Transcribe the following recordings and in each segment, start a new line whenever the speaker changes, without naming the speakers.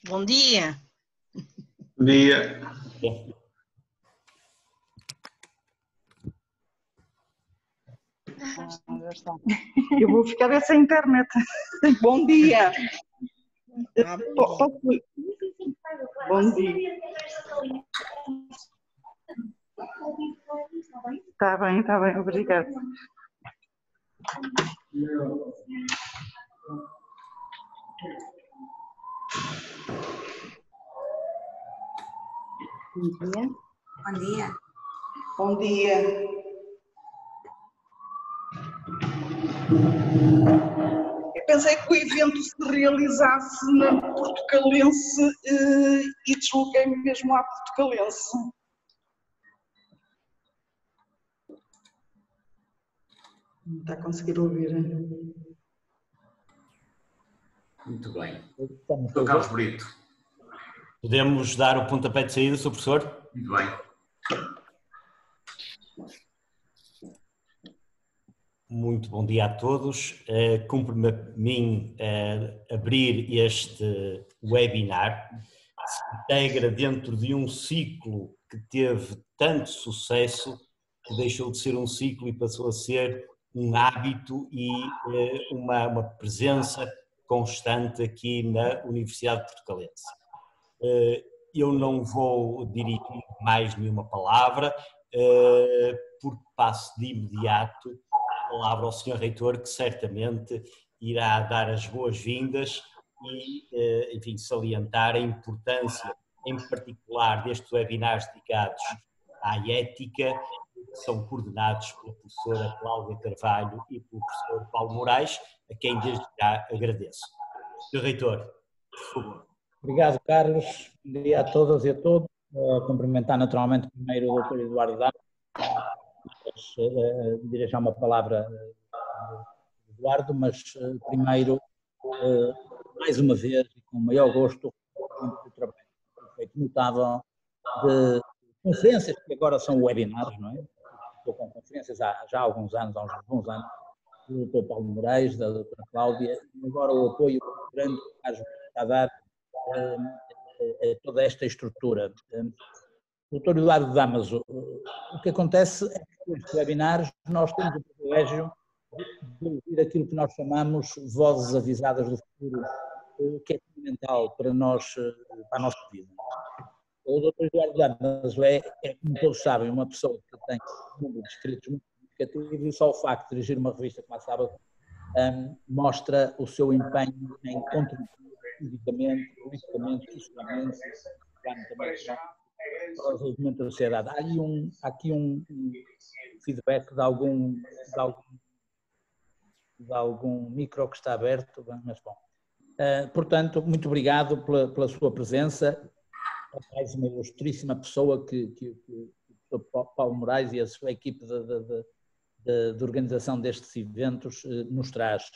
Bom dia.
Bom dia.
Eu vou ficar sem internet. Bom dia. Bom dia. Está bem, obrigado.
Bom dia.
Bom dia.
Bom dia. Eu pensei que o evento se realizasse na Portucalense e desloquei-me mesmo à Portucalense. Não está a conseguir ouvir.
Muito bem. Sr. Carlos Brito.
Podemos dar o pontapé de saída, Sr. Professor?
Muito bem.
Muito bom dia a todos. Cumpre-me a mim abrir este webinar, que se integra dentro de um ciclo que teve tanto sucesso, que deixou de ser um ciclo e passou a ser um hábito e uma presença constante aqui na Universidade Portucalense. Eu não vou dirigir mais nenhuma palavra, porque passo de imediato a palavra ao Sr. Reitor, que certamente irá dar as boas-vindas e, enfim, salientar a importância, em particular, destes webinars dedicados à ética, que são coordenados pela professora Cláudia Carvalho e pelo professor Paulo Moraes, a quem desde já agradeço. Sr. Reitor, por favor.
Obrigado, Carlos. Bom dia a todas e a todos. Cumprimentar naturalmente primeiro o Dr. Eduardo Damas, dirigir uma palavra ao Eduardo, mas primeiro, mais uma vez, e com o maior gosto, o trabalho feito notável de conferências, que agora são webinars, não é? Estou com conferências há já alguns anos, há uns bons anos, do Dr. Paulo Moraes, da Dra. Cláudia, e agora o apoio grande que está a dar a toda esta estrutura. Dr. Eduardo Damas, o que acontece é que com estes webinars nós temos o privilégio de ouvir aquilo que nós chamamos vozes avisadas do futuro, que é fundamental para nós, para a nossa vida. O Dr. Eduardo Damas como todos sabem, uma pessoa que tem um número de inscritos muito significativo e só o facto de dirigir uma revista como a Sábado mostra o seu empenho em contribuir fisicamente, politicamente, socialmente, também para o desenvolvimento da sociedade. Há aqui um feedback de algum micro que está aberto, mas bom. Portanto, muito obrigado pela sua presença. Mais uma ilustríssima pessoa que o Paulo Moraes e a sua equipe de organização destes eventos nos traz.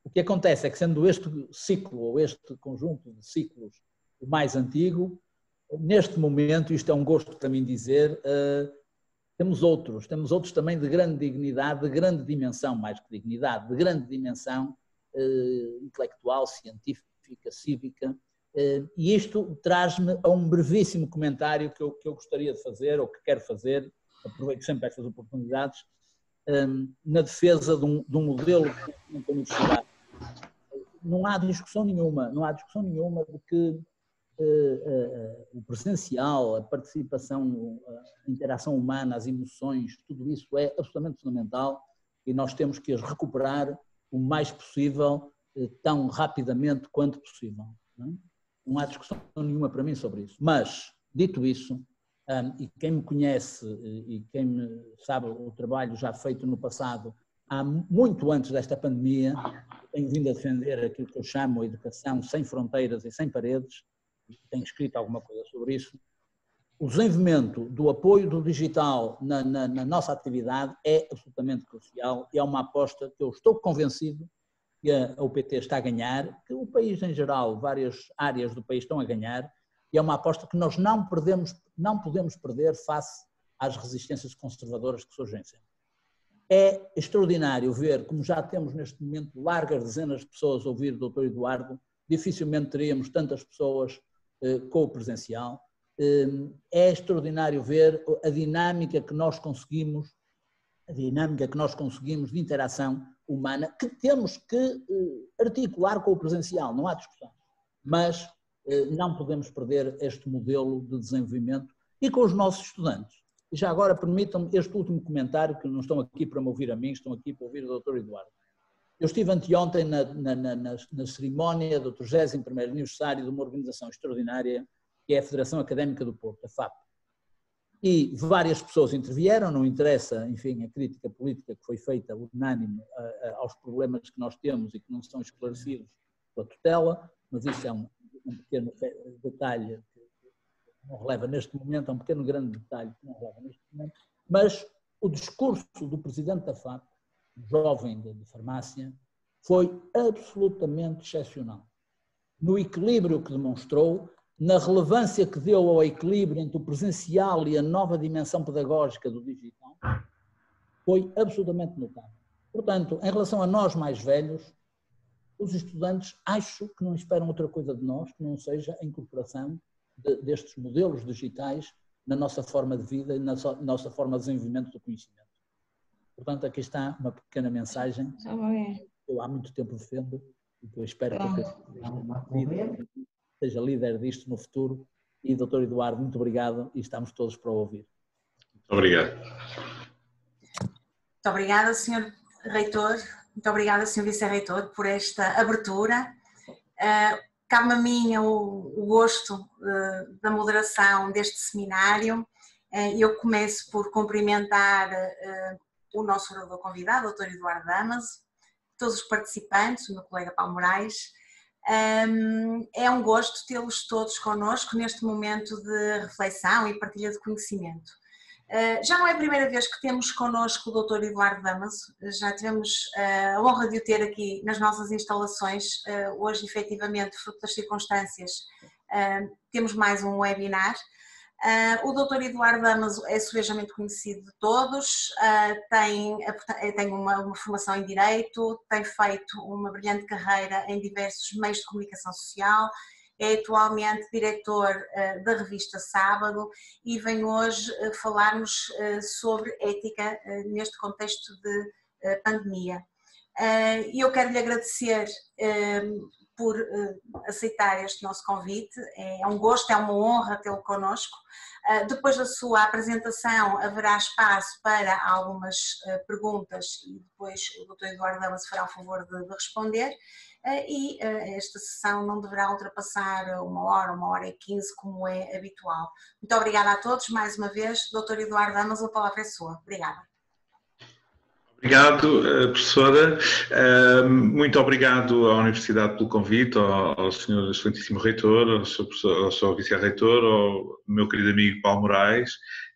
O que acontece é que, sendo este ciclo ou este conjunto de ciclos o mais antigo, neste momento, isto é um gosto para mim dizer, temos outros também de grande dignidade, de grande dimensão, mais que dignidade, de grande dimensão intelectual, científica, cívica, e isto traz-me a um brevíssimo comentário que eu gostaria de fazer, ou que quero fazer, aproveito sempre estas oportunidades, na defesa de um modelo de universidade. Não há discussão nenhuma de que o presencial, a participação, a interação humana, as emoções, tudo isso é absolutamente fundamental e nós temos que as recuperar o mais possível, tão rapidamente quanto possível. Não há discussão nenhuma para mim sobre isso. Mas, dito isso, e quem me conhece e quem me sabe o trabalho já feito no passado, muito antes desta pandemia, tenho vindo a defender aquilo que eu chamo a educação sem fronteiras e sem paredes, tenho escrito alguma coisa sobre isso. O desenvolvimento do apoio do digital na nossa atividade é absolutamente crucial e é uma aposta que eu estou convencido que a UPT está a ganhar, que o país em geral, várias áreas do país estão a ganhar, e é uma aposta que nós não podemos perder face às resistências conservadoras que surgem sempre. É extraordinário ver como já temos neste momento largas dezenas de pessoas a ouvir o Dr. Eduardo dificilmente teríamos tantas pessoas com o presencial. É extraordinário ver a dinâmica que nós conseguimos de interação humana, que temos que articular com o presencial, não há discussão, mas não podemos perder este modelo de desenvolvimento e com os nossos estudantes. E já agora permitam-me este último comentário, que não estão aqui para me ouvir a mim, estão aqui para ouvir o Dr. Eduardo. Eu estive anteontem na cerimónia do 31º aniversário de uma organização extraordinária, que é a Federação Académica do Porto, a FAP. E várias pessoas intervieram, não interessa, enfim, a crítica política que foi feita unânime aos problemas que nós temos e que não são esclarecidos pela tutela, mas isso é um pequeno detalhe que não releva neste momento, é um pequeno grande detalhe que não releva neste momento, mas o discurso do presidente da FAP, jovem de farmácia, foi absolutamente excepcional. No equilíbrio que demonstrou, na relevância que deu ao equilíbrio entre o presencial e a nova dimensão pedagógica do digital, foi absolutamente notável. Portanto, em relação a nós mais velhos, os estudantes acho que não esperam outra coisa de nós que não seja a incorporação destes modelos digitais na nossa forma de vida e na nossa forma de desenvolvimento do conhecimento. Portanto, aqui está uma pequena mensagem que eu há muito tempo defendo e que eu espero que seja líder disto no futuro. E, Dr. Eduardo, muito obrigado e estamos todos para ouvir.
Obrigado.
Muito obrigada, Sr. Reitor. Muito obrigada, Sr. Vice-Reitor, por esta abertura. Cabe a mim o gosto da moderação deste seminário. Eu começo por cumprimentar o nosso orador convidado, Dr. Eduardo Damaso, todos os participantes, o meu colega Paulo Moraes. É um gosto tê-los todos connosco neste momento de reflexão e partilha de conhecimento. Já não é a primeira vez que temos connosco o Dr. Eduardo Damaso, já tivemos a honra de o ter aqui nas nossas instalações. Hoje, efetivamente, fruto das circunstâncias, temos mais um webinar. O Dr. Eduardo Damaso é subejamente conhecido de todos, tem uma formação em Direito, tem feito uma brilhante carreira em diversos meios de comunicação social, é atualmente diretor da revista Sábado e vem hoje falar-nos sobre ética neste contexto de pandemia. E eu quero lhe agradecer por aceitar este nosso convite, é um gosto, é uma honra tê-lo connosco. Depois da sua apresentação haverá espaço para algumas perguntas e depois o Dr. Eduardo Damaso fará o favor de responder e esta sessão não deverá ultrapassar 1 hora e 15 como é habitual. Muito obrigada a todos, mais uma vez. Dr. Eduardo Damaso, a palavra é sua. Obrigada.
Obrigado, professora. Muito obrigado à Universidade pelo convite, ao Sr. Excelentíssimo Reitor, ao Sr. Vice-Reitor, ao meu querido amigo Paulo Moraes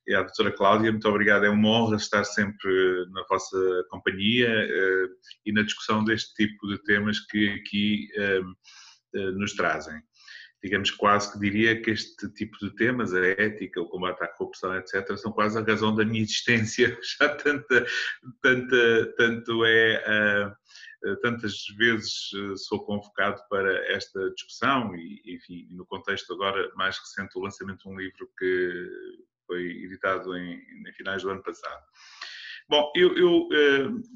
e à doutora Cláudia. Muito obrigado, é uma honra estar sempre na vossa companhia e na discussão deste tipo de temas que aqui nos trazem. Digamos, quase que diria que este tipo de temas, a ética, o combate à corrupção, etc., são quase a razão da minha existência. Já tantas vezes sou convocado para esta discussão e, enfim, no contexto agora mais recente do lançamento de um livro que foi editado em finais do ano passado. Bom,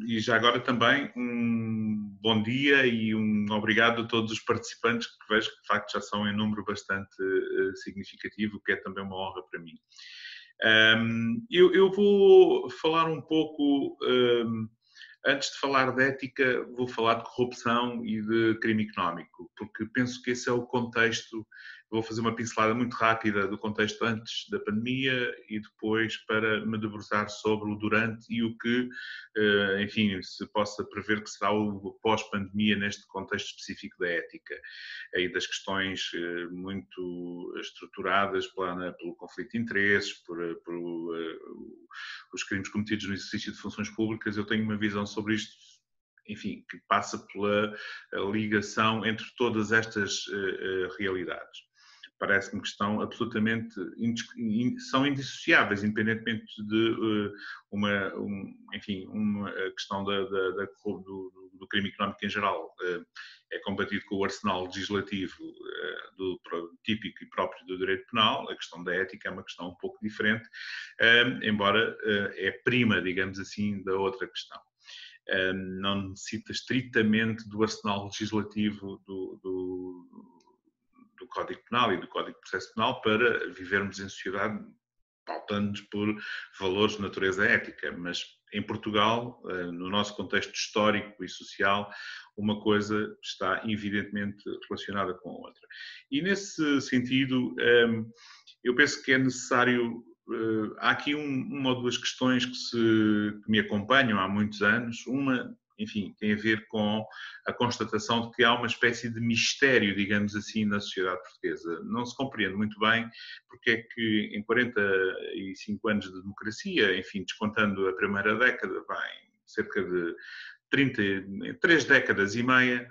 e já agora também um bom dia e um obrigado a todos os participantes que vejo que de facto já são em número bastante significativo, o que é também uma honra para mim. Eu vou falar um pouco, antes de falar de ética, vou falar de corrupção e de crime económico, porque penso que esse é o contexto. Vou fazer uma pincelada muito rápida do contexto antes da pandemia e depois para me debruçar sobre o durante e o que, enfim, se possa prever que será o pós-pandemia neste contexto específico da ética e das questões muito estruturadas pelo conflito de interesses, os crimes cometidos no exercício de funções públicas. Eu tenho uma visão sobre isto, enfim, que passa pela ligação entre todas estas realidades. Parece-me que estão absolutamente, são indissociáveis, independentemente de uma questão do do crime económico em geral é combatido com o arsenal legislativo típico e próprio do direito penal. A questão da ética é uma questão um pouco diferente, embora é prima, digamos assim, da outra questão. Não necessita estritamente do arsenal legislativo do Código Penal e do Código de Processo Penal para vivermos em sociedade pautando-nos por valores de natureza ética, mas em Portugal, no nosso contexto histórico e social, uma coisa está evidentemente relacionada com a outra. E nesse sentido, eu penso que é necessário, há aqui uma ou duas questões que me acompanham há muitos anos. Uma, enfim, tem a ver com a constatação de que há uma espécie de mistério, digamos assim, na sociedade portuguesa. Não se compreende muito bem porque é que em 45 anos de democracia, enfim, descontando a primeira década, cerca de 3 décadas e meia,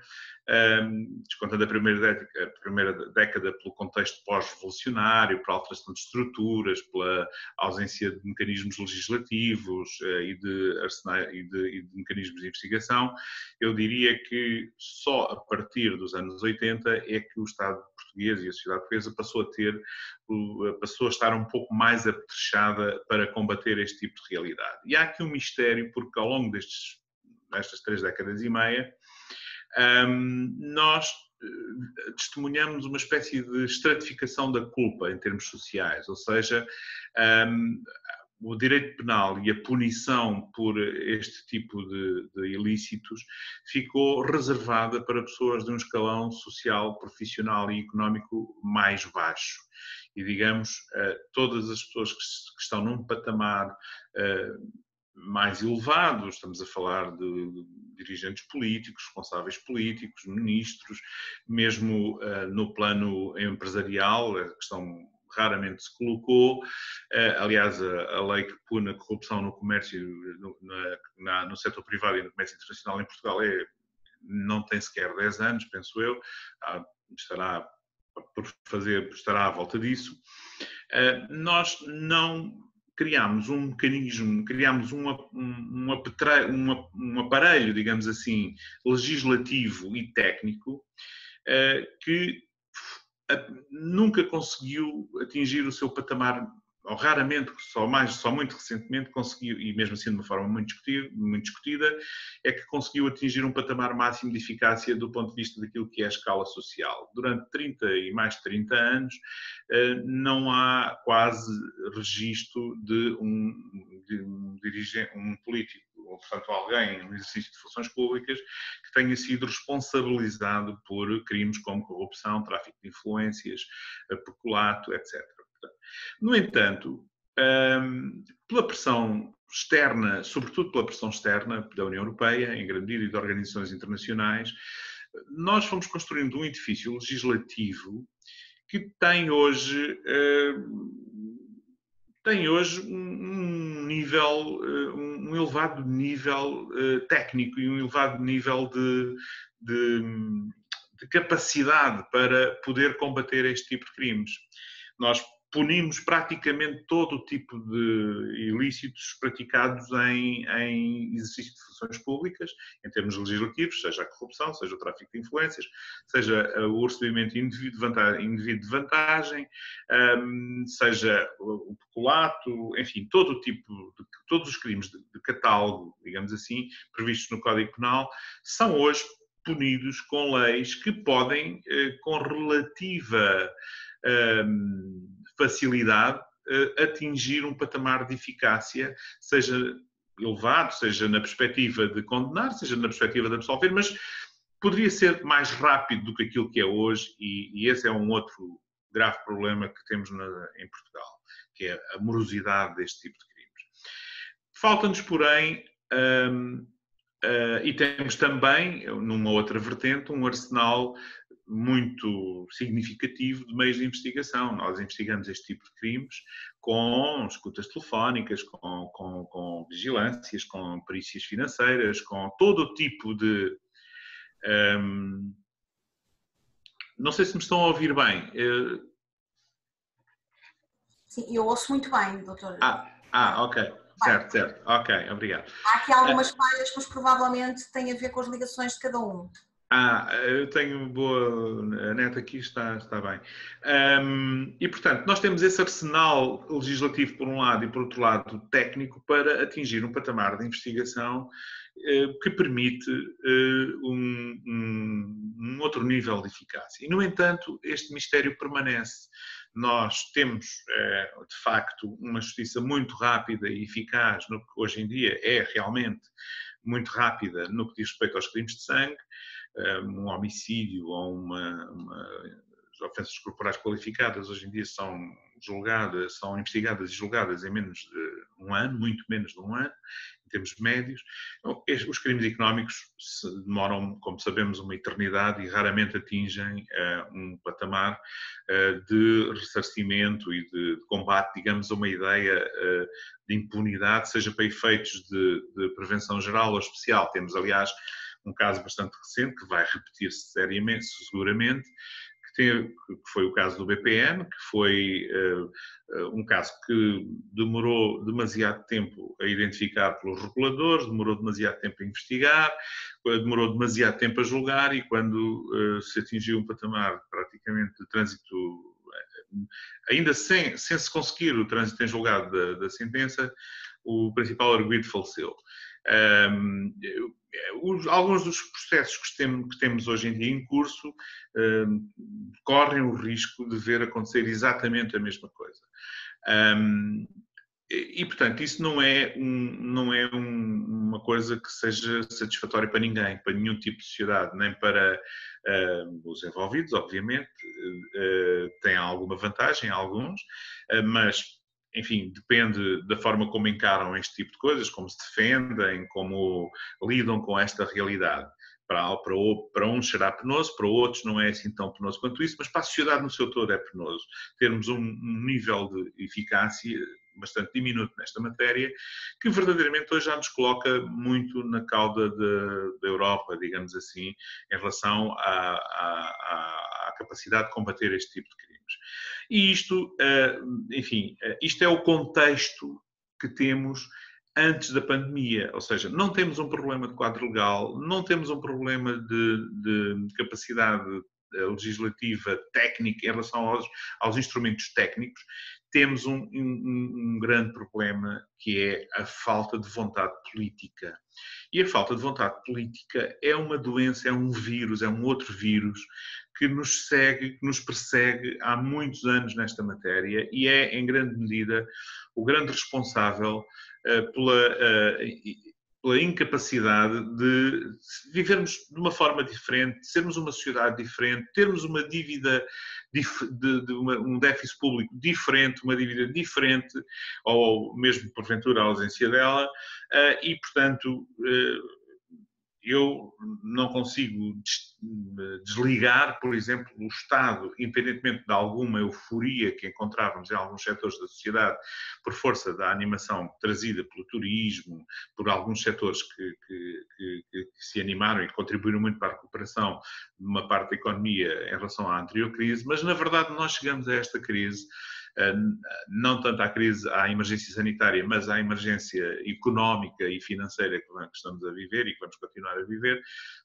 descontando a primeira década pelo contexto pós-revolucionário, pela alteração de estruturas, pela ausência de mecanismos legislativos e de mecanismos de investigação, eu diria que só a partir dos anos 80 é que o Estado português e a sociedade portuguesa passou a estar um pouco mais apetrechada para combater este tipo de realidade. E há aqui um mistério, porque ao longo destas 3 décadas e meia, nós testemunhamos uma espécie de estratificação da culpa em termos sociais, ou seja, o direito penal e a punição por este tipo de ilícitos ficou reservada para pessoas de um escalão social, profissional e económico mais baixo. E, digamos, todas as pessoas que estão num patamar mais elevado, estamos a falar de dirigentes políticos, responsáveis políticos, ministros, mesmo no plano empresarial, a questão raramente se colocou. Aliás, a lei que pune a corrupção no comércio, no setor privado e no comércio internacional em Portugal não tem sequer 10 anos, penso eu, estará à volta disso. Nós não criámos um mecanismo, criámos um aparelho, digamos assim, legislativo e técnico que nunca conseguiu atingir o seu patamar, ou raramente, só muito recentemente conseguiu, e mesmo assim de uma forma muito discutida, é que conseguiu atingir um patamar máximo de eficácia do ponto de vista daquilo que é a escala social. Durante 30 e mais de 30 anos não há quase registro de um dirigente, um político, ou portanto alguém no exercício de funções públicas que tenha sido responsabilizado por crimes como corrupção, tráfico de influências, peculato, etc. No entanto, pela pressão externa, sobretudo pela pressão externa da União Europeia, em grande medida, e de organizações internacionais, nós fomos construindo um edifício legislativo que tem hoje um elevado nível técnico e um elevado nível de capacidade para poder combater este tipo de crimes. Nós punimos praticamente todo o tipo de ilícitos praticados em exercício de funções públicas, em termos legislativos, seja a corrupção, seja o tráfico de influências, seja o recebimento indevido de vantagem, seja o peculato, enfim, todos os crimes de catálogo, digamos assim, previstos no Código Penal, são hoje punidos com leis que podem, com relativa facilidade, atingir um patamar de eficácia, seja elevado, seja na perspectiva de condenar, seja na perspectiva de absolver, mas poderia ser mais rápido do que aquilo que é hoje, e esse é um outro grave problema que temos em Portugal, que é a morosidade deste tipo de crimes. Falta-nos, porém, e temos também, numa outra vertente, um arsenal muito significativo de meios de investigação. Nós investigamos este tipo de crimes com escutas telefónicas, com vigilâncias, com perícias financeiras, com todo o tipo de... Não sei se me estão a ouvir bem.
Sim, eu ouço muito bem, doutor.
Ok. certo. Ok, obrigado.
Há aqui algumas falhas, mas provavelmente têm a ver com as ligações de cada um.
Eu tenho boa neta aqui, está bem. E, portanto, nós temos esse arsenal legislativo por um lado e, por outro lado, técnico para atingir um patamar de investigação que permite um outro nível de eficácia. E, no entanto, este mistério permanece. Nós temos, de facto, uma justiça muito rápida e eficaz, no que hoje em dia é realmente muito rápida no que diz respeito aos crimes de sangue. Um homicídio ou as ofensas corporais qualificadas hoje em dia são investigadas e julgadas em menos de um ano, muito menos de um ano, em termos médios. Os crimes económicos demoram, como sabemos, uma eternidade e raramente atingem um patamar de ressarcimento e de combate, digamos, a uma ideia de impunidade, seja para efeitos de prevenção geral ou especial. Temos, aliás, um caso bastante recente, que vai repetir-se seriamente, seguramente, que foi o caso do BPN, que foi um caso que demorou demasiado tempo a identificar pelos reguladores, demorou demasiado tempo a investigar, demorou demasiado tempo a julgar e quando se atingiu um patamar praticamente de trânsito, ainda sem se conseguir o trânsito em julgado da sentença, o principal arguido faleceu. Alguns dos processos que temos hoje em dia em curso correm o risco de ver acontecer exatamente a mesma coisa. E, portanto, isso não é uma coisa que seja satisfatória para ninguém, para nenhum tipo de sociedade, nem para os envolvidos, obviamente. Tem alguma vantagem, alguns, mas enfim, depende da forma como encaram este tipo de coisas, como se defendem, como lidam com esta realidade. Para uns será penoso, para outros não é assim tão penoso quanto isso, mas para a sociedade no seu todo é penoso. Termos um nível de eficácia bastante diminuto nesta matéria, que verdadeiramente hoje já nos coloca muito na cauda da Europa, digamos assim, em relação à capacidade de combater este tipo de crimes. E isto, enfim, isto é o contexto que temos antes da pandemia, ou seja, não temos um problema de quadro legal, não temos um problema de capacidade legislativa técnica em relação aos instrumentos técnicos, temos um grande problema que é a falta de vontade política. E a falta de vontade política é uma doença, é um vírus, é um outro vírus que nos segue, que nos persegue há muitos anos nesta matéria e é, em grande medida, o grande responsável pela incapacidade de vivermos de uma forma diferente, de sermos uma sociedade diferente, termos uma dívida, um déficit público diferente, uma dívida diferente, ou mesmo, porventura, a ausência dela, e, portanto, eu não consigo desligar, por exemplo, o Estado, independentemente de alguma euforia que encontrávamos em alguns setores da sociedade, por força da animação trazida pelo turismo, por alguns setores que se animaram e contribuíram muito para a recuperação de uma parte da economia em relação à anterior crise, mas na verdade nós chegamos a esta crise, não tanto à emergência sanitária, mas à emergência económica e financeira que estamos a viver e que vamos continuar a viver,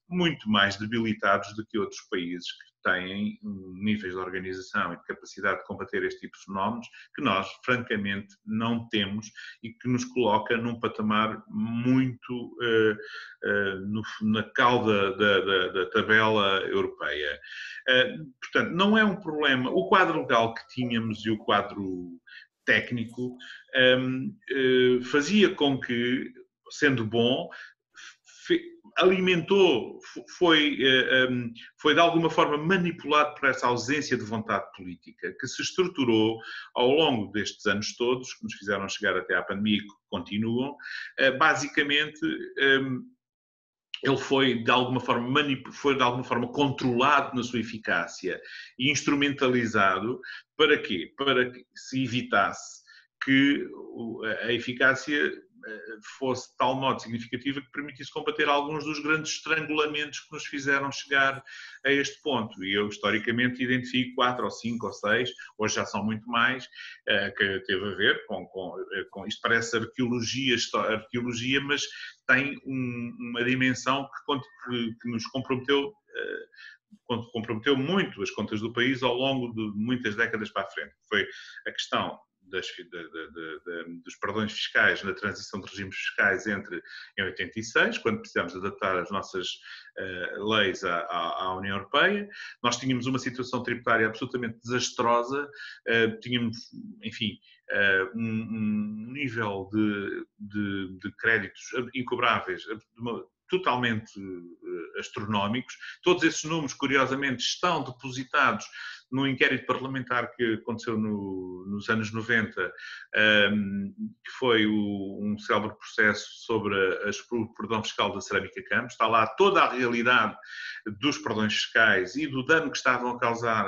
muito mais debilitados do que outros países que têm níveis de organização e de capacidade de combater este tipo de fenómenos que nós, francamente, não temos e que nos coloca num patamar muito na cauda da tabela europeia. Portanto, não é um problema. O quadro legal que tínhamos e o quadro técnico fazia com que, sendo bom, alimentou, foi de alguma forma manipulado por essa ausência de vontade política que se estruturou ao longo destes anos todos, que nos fizeram chegar até à pandemia e que continuam. Basicamente, ele foi de alguma forma controlado na sua eficácia e instrumentalizado para quê? Para que se evitasse que a eficácia fosse de tal modo significativa que permitisse combater alguns dos grandes estrangulamentos que nos fizeram chegar a este ponto. E eu, historicamente, identifico 4 ou 5 ou 6, hoje já são muito mais, que teve a ver com isto parece arqueologia, mas tem uma dimensão que nos comprometeu muito as contas do país ao longo de muitas décadas para a frente. Foi a questão dos perdões fiscais na transição de regimes fiscais em 86, quando precisamos adaptar as nossas leis à União Europeia. Nós tínhamos uma situação tributária absolutamente desastrosa, tínhamos, enfim, um nível de créditos incobráveis totalmente astronómicos. Todos esses números, curiosamente, estão depositados no inquérito parlamentar que aconteceu nos anos 90, que foi um célebre processo sobre o perdão fiscal da Cerâmica Campos. Está lá toda a realidade dos perdões fiscais e do dano que estavam a causar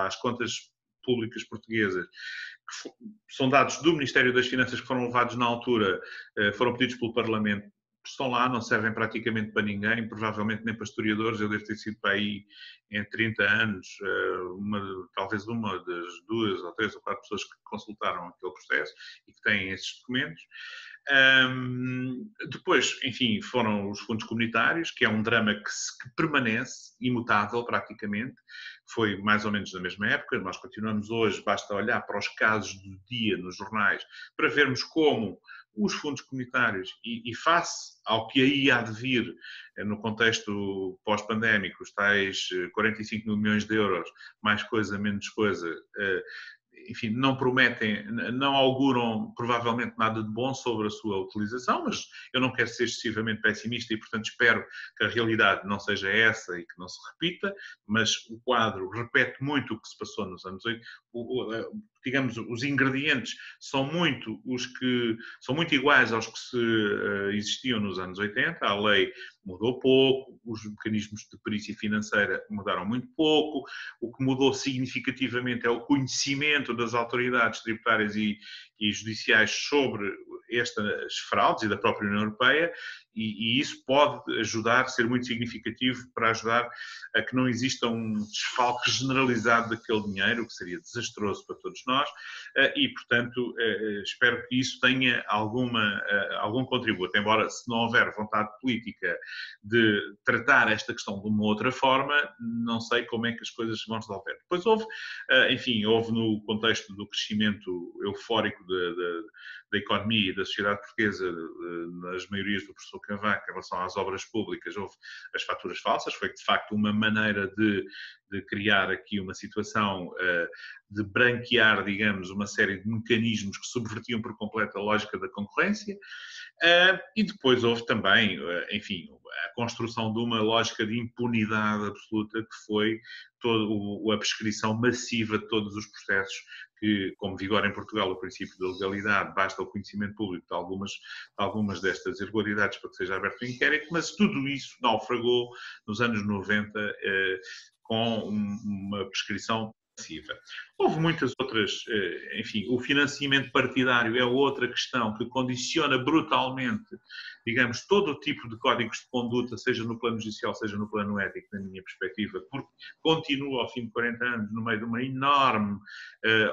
às contas públicas portuguesas, que são dados do Ministério das Finanças, que foram levados na altura, foram pedidos pelo Parlamento. Estão lá, não servem praticamente para ninguém, provavelmente nem para historiadores. Eu devo ter sido para aí em 30 anos, talvez uma das 2 ou 3 ou 4 pessoas que consultaram aquele processo e que têm esses documentos. Depois, enfim, foram os fundos comunitários, que é um drama que permanece imutável praticamente. Foi mais ou menos na mesma época. Nós continuamos hoje, basta olhar para os casos do dia nos jornais para vermos como os fundos comunitários, e face ao que aí há de vir no contexto pós-pandémico, os tais 45 mil milhões de euros, mais coisa, menos coisa, enfim, não prometem, não auguram provavelmente nada de bom sobre a sua utilização, mas eu não quero ser excessivamente pessimista e, portanto, espero que a realidade não seja essa e que não se repita, mas o quadro repete muito o que se passou nos anos 80. Digamos, os ingredientes são muito iguais aos que existiam nos anos 80. A lei mudou pouco, os mecanismos de perícia financeira mudaram muito pouco. O que mudou significativamente é o conhecimento das autoridades tributárias e judiciais sobre estas fraudes e da própria União Europeia, e isso pode ajudar, ser muito significativo para ajudar a que não exista um desfalque generalizado daquele dinheiro, o que seria desastroso para todos nós, e, portanto, espero que isso tenha algum contributo, embora se não houver vontade política de tratar esta questão de uma outra forma, não sei como é que as coisas vão resolver. Depois houve no contexto do crescimento eufórico da economia e da sociedade portuguesa, nas maiorias do professor Cavaco, em relação às obras públicas, houve as faturas falsas. Foi de facto uma maneira de criar aqui uma situação, de branquear, digamos, uma série de mecanismos que subvertiam por completo a lógica da concorrência. E depois houve também, enfim, a construção de uma lógica de impunidade absoluta, que foi a prescrição massiva de todos os processos que, como vigora em Portugal o princípio da legalidade, basta o conhecimento público de algumas destas irregularidades para que seja aberto o inquérito, mas tudo isso naufragou nos anos 90 com uma prescrição massiva. Houve muitas outras, enfim, o financiamento partidário é outra questão que condiciona brutalmente, digamos, todo o tipo de códigos de conduta, seja no plano judicial, seja no plano ético, na minha perspectiva, porque continua ao fim de 40 anos no meio de uma enorme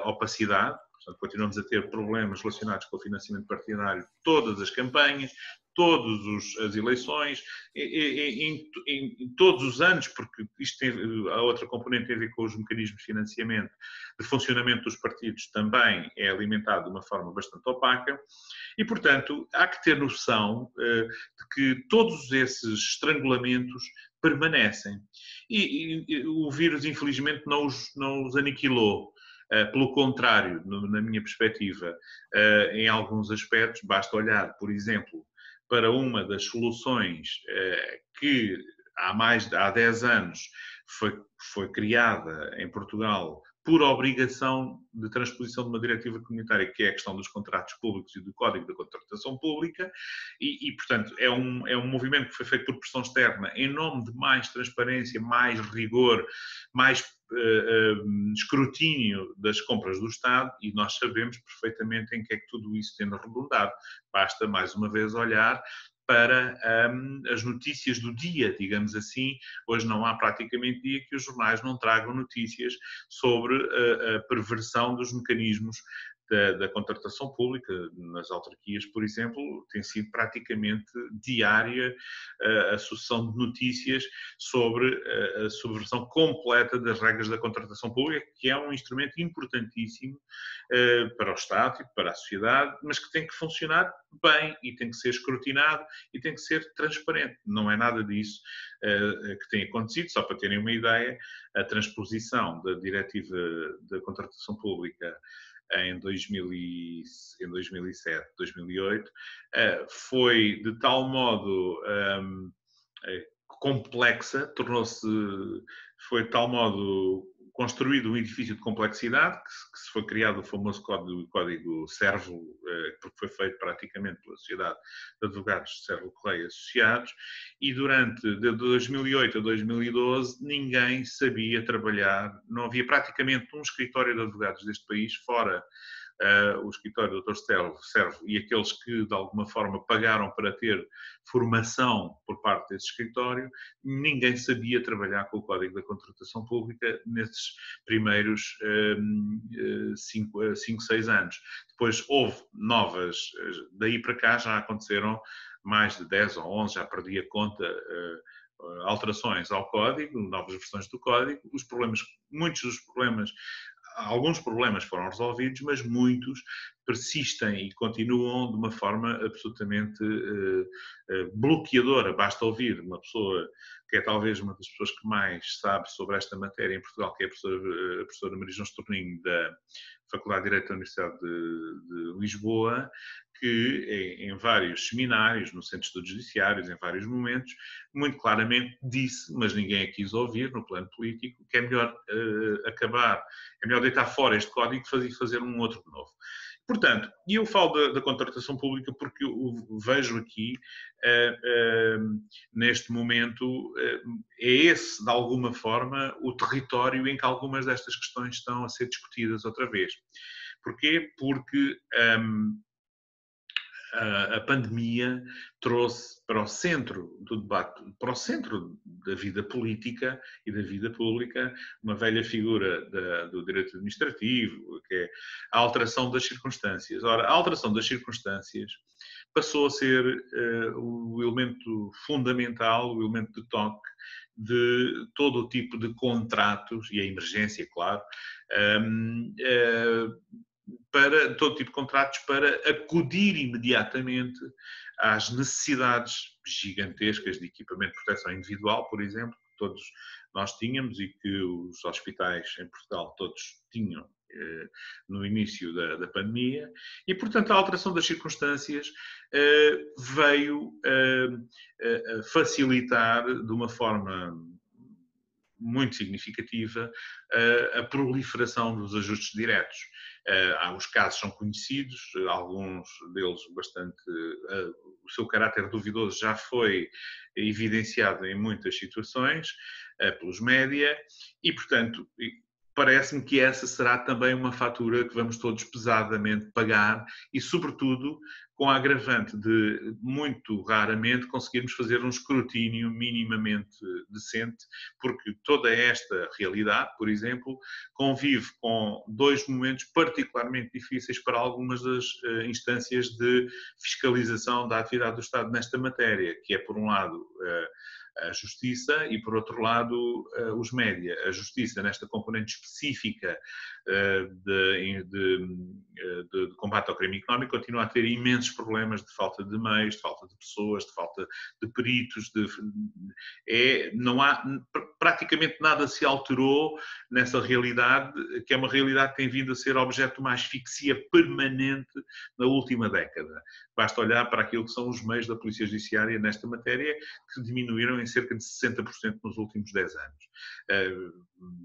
opacidade. Portanto, continuamos a ter problemas relacionados com o financiamento partidário, todas as campanhas, todas as eleições, em todos os anos, porque a outra componente tem a ver com os mecanismos de financiamento, de funcionamento dos partidos, também é alimentado de uma forma bastante opaca, e, portanto, há que ter noção de que todos esses estrangulamentos permanecem. E o vírus, infelizmente, não os aniquilou. Pelo contrário, na minha perspectiva, em alguns aspectos, basta olhar, por exemplo, para uma das soluções que há 10 anos foi criada em Portugal por obrigação de transposição de uma diretiva comunitária, que é a questão dos contratos públicos e do Código da Contratação Pública, e portanto, é um movimento que foi feito por pressão externa em nome de mais transparência, mais rigor, mais escrutínio das compras do Estado, e nós sabemos perfeitamente em que é que tudo isso tem redundado. Basta, mais uma vez, olhar para as notícias do dia, digamos assim. Hoje não há praticamente dia que os jornais não tragam notícias sobre a perversão dos mecanismos da contratação pública. Nas autarquias, por exemplo, tem sido praticamente diária a sucessão de notícias sobre a subversão completa das regras da contratação pública, que é um instrumento importantíssimo para o Estado e para a sociedade, mas que tem que funcionar bem e tem que ser escrutinado e tem que ser transparente. Não é nada disso que tem acontecido. Só para terem uma ideia, a transposição da Diretiva da Contratação Pública em 2007, 2008, foi de tal modo complexa, foi de tal modo construído um edifício de complexidade, que se foi criado o famoso código Servo, porque foi feito praticamente pela Sociedade de Advogados Servo Correia Associados, e de 2008 a 2012 ninguém sabia trabalhar, não havia praticamente um escritório de advogados deste país, fora o escritório do Dr. Servo e aqueles que de alguma forma pagaram para ter formação por parte desse escritório, ninguém sabia trabalhar com o Código da Contratação Pública nesses primeiros 5, 6 anos. Depois houve novas, daí para cá já aconteceram mais de 10 ou 11, já perdi a conta, alterações ao Código, novas versões do Código. Muitos dos problemas, alguns problemas foram resolvidos, mas muitos persistem e continuam de uma forma absolutamente bloqueadora. Basta ouvir uma pessoa que é talvez uma das pessoas que mais sabe sobre esta matéria em Portugal, que é a professora Maria João Estorninho, da Faculdade de Direito da Universidade de Lisboa, que em vários seminários, no Centro de Estudos Judiciários, em vários momentos, muito claramente disse, mas ninguém a quis ouvir no plano político, que é melhor é melhor deitar fora este código e fazer um outro de novo. Portanto, e eu falo da contratação pública porque eu vejo aqui, neste momento, é esse, de alguma forma, o território em que algumas destas questões estão a ser discutidas outra vez. Porquê? Porque a pandemia trouxe para o centro do debate, para o centro da vida política e da vida pública, uma velha figura do direito administrativo, que é a alteração das circunstâncias. Ora, a alteração das circunstâncias passou a ser o elemento fundamental, o elemento de toque de todo o tipo de contratos, e a emergência, claro, para todo tipo de contratos, para acudir imediatamente às necessidades gigantescas de equipamento de proteção individual, por exemplo, que todos nós tínhamos e que os hospitais em Portugal todos tinham no início da pandemia, e, portanto, a alteração das circunstâncias veio facilitar de uma forma muito significativa a proliferação dos ajustes diretos. Os casos são conhecidos, alguns deles bastante... o seu caráter duvidoso já foi evidenciado em muitas situações pelos média e, portanto, parece-me que essa será também uma fatura que vamos todos pesadamente pagar e, sobretudo, com a agravante de, muito raramente, conseguirmos fazer um escrutínio minimamente decente, porque toda esta realidade, por exemplo, convive com dois momentos particularmente difíceis para algumas das instâncias de fiscalização da atividade do Estado nesta matéria, que é, por um lado, a Justiça e, por outro lado, os média. A Justiça, nesta componente específica de combate ao crime económico, continua a ter imensos problemas de falta de meios, de falta de pessoas, de falta de peritos. Não há, praticamente nada se alterou nessa realidade, que é uma realidade que tem vindo a ser objeto de uma asfixia permanente na última década. Basta olhar para aquilo que são os meios da Polícia Judiciária nesta matéria, que diminuíram em cerca de 60% nos últimos 10 anos.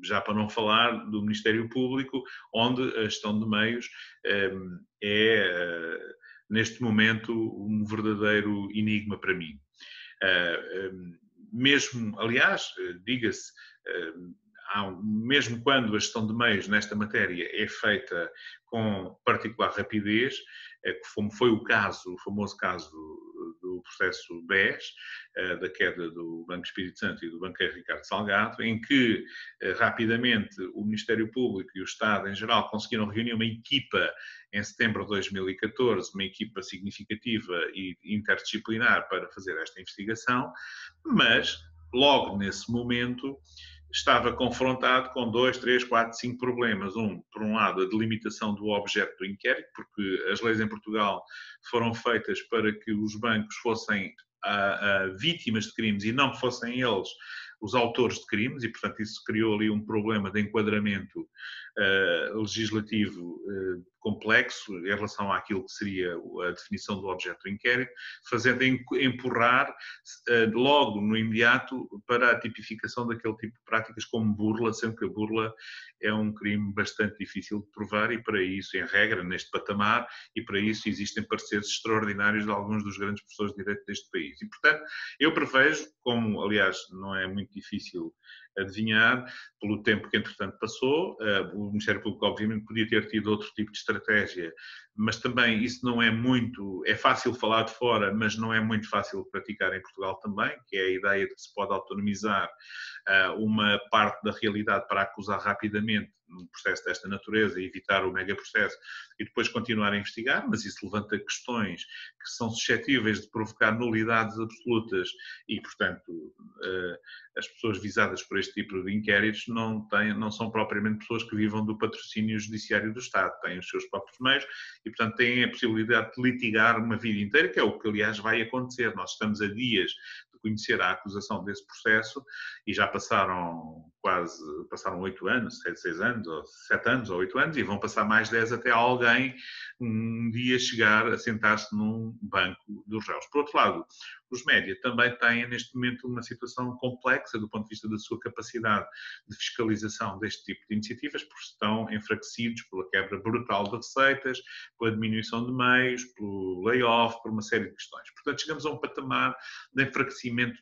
Já para não falar do Ministério Público, onde a gestão de meios é, neste momento, um verdadeiro enigma para mim. Mesmo, aliás, diga-se, mesmo quando a gestão de meios nesta matéria é feita com particular rapidez, como foi o famoso caso do processo BES, da queda do Banco Espírito Santo e do banqueiro Ricardo Salgado, em que rapidamente o Ministério Público e o Estado em geral conseguiram reunir uma equipa em setembro de 2014, uma equipa significativa e interdisciplinar para fazer esta investigação, mas logo nesse momento estava confrontado com 2, 3, 4, 5 problemas. Por um lado, a delimitação do objeto do inquérito, porque as leis em Portugal foram feitas para que os bancos fossem vítimas de crimes e não fossem eles os autores de crimes, e portanto isso criou ali um problema de enquadramento legislativo complexo em relação àquilo que seria a definição do objeto do inquérito, fazendo empurrar logo no imediato para a tipificação daquele tipo de práticas como burla, sendo que a burla é um crime bastante difícil de provar e para isso, em regra, neste patamar, e para isso existem pareceres extraordinários de alguns dos grandes professores de direito deste país. E, portanto, eu prevejo, como aliás não é muito difícil adivinhar, pelo tempo que entretanto passou, o Ministério Público obviamente podia ter tido outro tipo de estratégia, mas também isso não é muito, é fácil falar de fora, mas não é muito fácil de praticar em Portugal também, que é a ideia de que se pode autonomizar uma parte da realidade para acusar rapidamente num processo desta natureza e evitar o megaprocesso e depois continuar a investigar, mas isso levanta questões que são suscetíveis de provocar nulidades absolutas e, portanto, as pessoas visadas por este tipo de inquéritos não são propriamente pessoas que vivam do patrocínio judiciário do Estado, têm os seus próprios meios e, portanto, têm a possibilidade de litigar uma vida inteira, que é o que, aliás, vai acontecer. Nós estamos a dias de conhecer a acusação desse processo e já passaram 8 anos, 6 anos, ou 7 anos, ou 8 anos, e vão passar mais 10 até alguém um dia chegar a sentar-se num banco dos réus. Por outro lado, os média também têm neste momento uma situação complexa do ponto de vista da sua capacidade de fiscalização deste tipo de iniciativas, porque estão enfraquecidos pela quebra brutal de receitas, pela diminuição de meios, pelo layoff, por uma série de questões. Portanto, chegamos a um patamar de enfraquecimento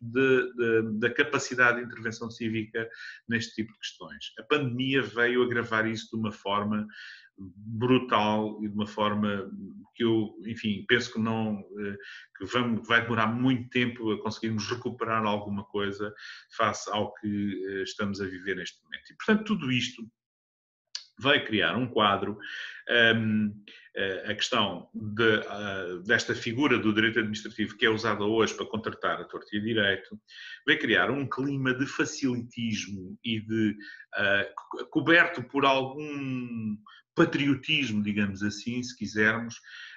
da capacidade de intervenção cívica neste tipo de questões. A pandemia veio agravar isso de uma forma brutal e de uma forma que eu, enfim, penso que vai demorar muito tempo a conseguirmos recuperar alguma coisa face ao que estamos a viver neste momento. E, portanto, tudo isto vai criar um quadro, a questão desta figura do direito administrativo que é usada hoje para contratar a torto e a direito, vai criar um clima de facilitismo e de coberto por algum patriotismo, digamos assim, se quisermos,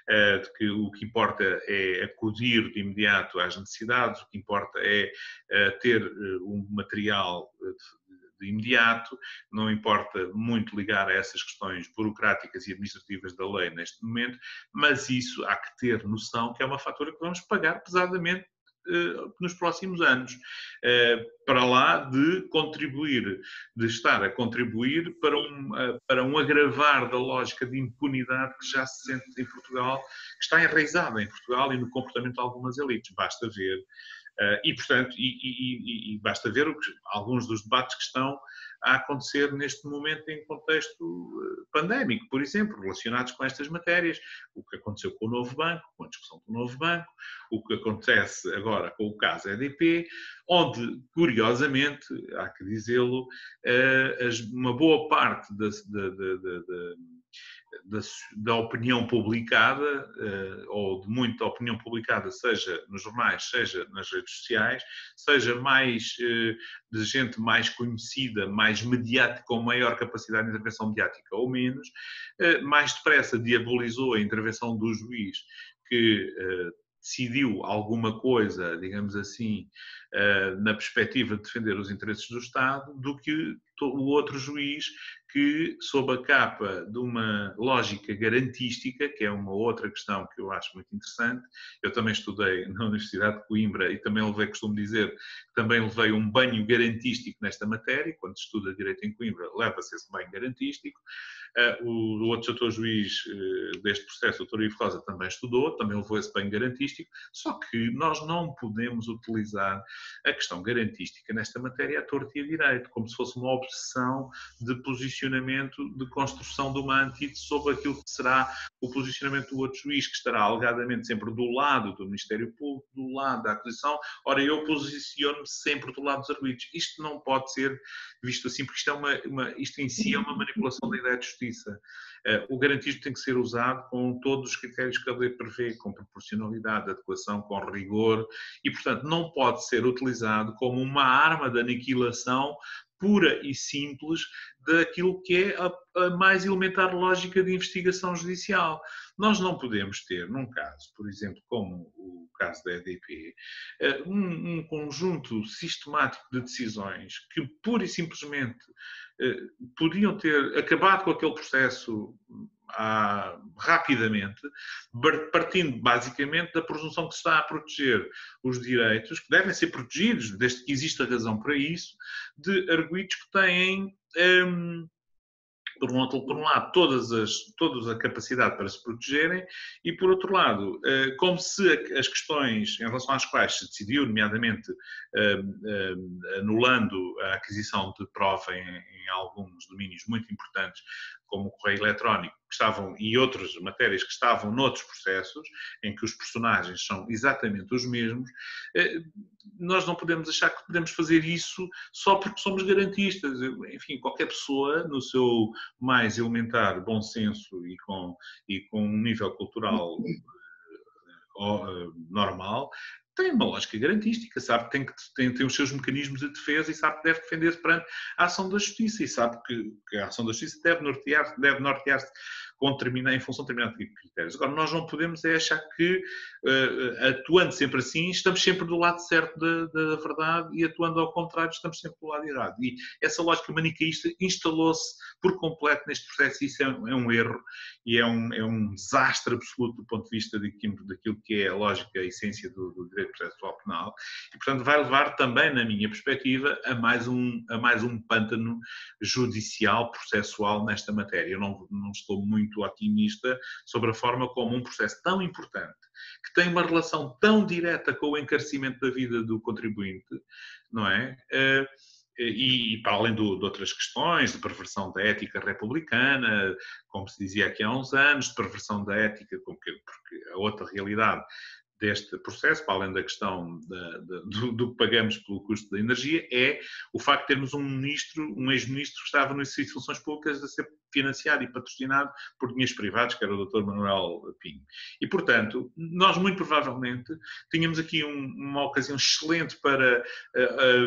de que o que importa é acudir de imediato às necessidades, o que importa é ter um material de imediato, não importa muito ligar a essas questões burocráticas e administrativas da lei neste momento, mas isso há que ter noção que é uma fatura que vamos pagar pesadamente nos próximos anos, para lá de contribuir, de estar a contribuir para um agravar da lógica de impunidade que já se sente em Portugal, que está enraizada em Portugal e no comportamento de algumas elites. Basta ver portanto, basta ver alguns dos debates que estão a acontecer neste momento em contexto pandémico, por exemplo, relacionados com estas matérias, o que aconteceu com o novo banco, com a discussão do novo banco, o que acontece agora com o caso EDP, onde, curiosamente, há que dizê-lo, uma boa parte da opinião publicada, ou de muita opinião publicada, seja nos jornais, seja nas redes sociais, seja mais de gente mais conhecida, mais mediática, com maior capacidade de intervenção mediática ou menos, mais depressa diabolizou a intervenção do juiz que decidiu alguma coisa, digamos assim, na perspectiva de defender os interesses do Estado, do que o outro juiz que, sob a capa de uma lógica garantística, que é uma outra questão que eu acho muito interessante, eu também estudei na Universidade de Coimbra e também costumo dizer, também levei um banho garantístico nesta matéria, quando se estuda Direito em Coimbra, leva-se esse banho garantístico. O outro doutor juiz deste processo, o doutor Ivo Rosa, também estudou, também levou esse banho garantístico, só que nós não podemos utilizar A questão garantística nesta matéria é torto e a direito, como se fosse uma obsessão de posicionamento, de construção de uma antítese sobre aquilo que será o posicionamento do outro juiz, que estará alegadamente sempre do lado do Ministério Público, do lado da acusação. Ora, eu posiciono-me sempre do lado dos arguidos. Isto não pode ser visto assim, porque isto em si é uma manipulação da ideia de justiça. O garantismo tem que ser usado com todos os critérios que a lei prevê, com proporcionalidade, adequação, com rigor, e, portanto, não pode ser utilizado como uma arma de aniquilação pura e simples daquilo que é a mais elementar lógica de investigação judicial. Nós não podemos ter, num caso, por exemplo, como o caso da EDP, um conjunto sistemático de decisões que pura e simplesmente podiam ter acabado com aquele processo rapidamente, partindo basicamente da presunção que se está a proteger os direitos, que devem ser protegidos, desde que exista razão para isso, de arguidos que têm, por um lado, toda a capacidade para se protegerem e, por outro lado, como se as questões em relação às quais se decidiu, nomeadamente anulando a aquisição de prova em alguns domínios muito importantes, como o correio eletrónico, e outras matérias que estavam noutros processos, em que os personagens são exatamente os mesmos, nós não podemos achar que podemos fazer isso só porque somos garantistas. Enfim, qualquer pessoa, no seu mais elementar bom senso e com um nível cultural normal, tem uma lógica garantística, sabe que tem os seus mecanismos de defesa e sabe que deve defender-se perante a ação da justiça e sabe que a ação da justiça deve nortear-se em função de determinado tipo de critérios. Agora, nós não podemos achar que, atuando sempre assim, estamos sempre do lado certo da verdade e atuando ao contrário, estamos sempre do lado errado. E essa lógica manicaísta instalou-se por completo neste processo e isso é um erro e é um desastre absoluto do ponto de vista daquilo que é a lógica, a essência do direito processual penal e, portanto, vai levar também, na minha perspectiva, a mais um pântano judicial, processual nesta matéria. Eu não estou muito otimista sobre a forma como um processo tão importante, que tem uma relação tão direta com o encarecimento da vida do contribuinte, não é? E para além de outras questões, de perversão da ética republicana, como se dizia aqui há uns anos, de perversão da ética, porque a outra realidade deste processo, para além da questão do que pagamos pelo custo da energia, é o facto de termos um ex-ministro que estava no exercício de funções públicas a ser financiado e patrocinado por dinheiros privados, que era o Dr. Manuel Pinho. E, portanto, nós muito provavelmente tínhamos aqui uma ocasião excelente para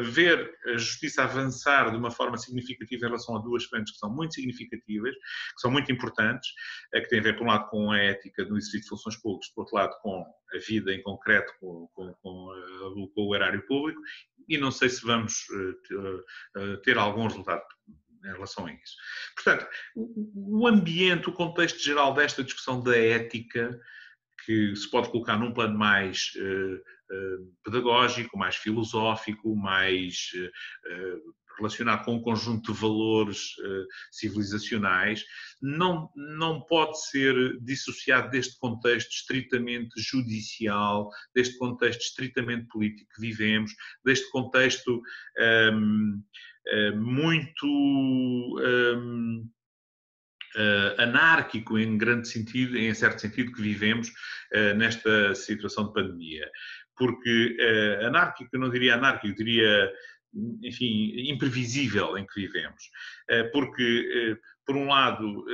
ver a justiça avançar de uma forma significativa em relação a duas frentes que são muito significativas, que são muito importantes, que têm a ver, por um lado, com a ética do exercício de funções públicas, por outro lado, com a vida em concreto, com o erário público, e não sei se vamos ter algum resultado em relação a isso. Portanto, o ambiente, o contexto geral desta discussão da ética, que se pode colocar num plano mais pedagógico, mais filosófico, mais relacionado com um conjunto de valores civilizacionais, não pode ser dissociado deste contexto estritamente judicial, deste contexto estritamente político que vivemos, deste contexto muito anárquico em certo sentido que vivemos nesta situação de pandemia. Porque anárquico, eu não diria anárquico, eu diria, enfim, imprevisível em que vivemos. Porque, por um lado,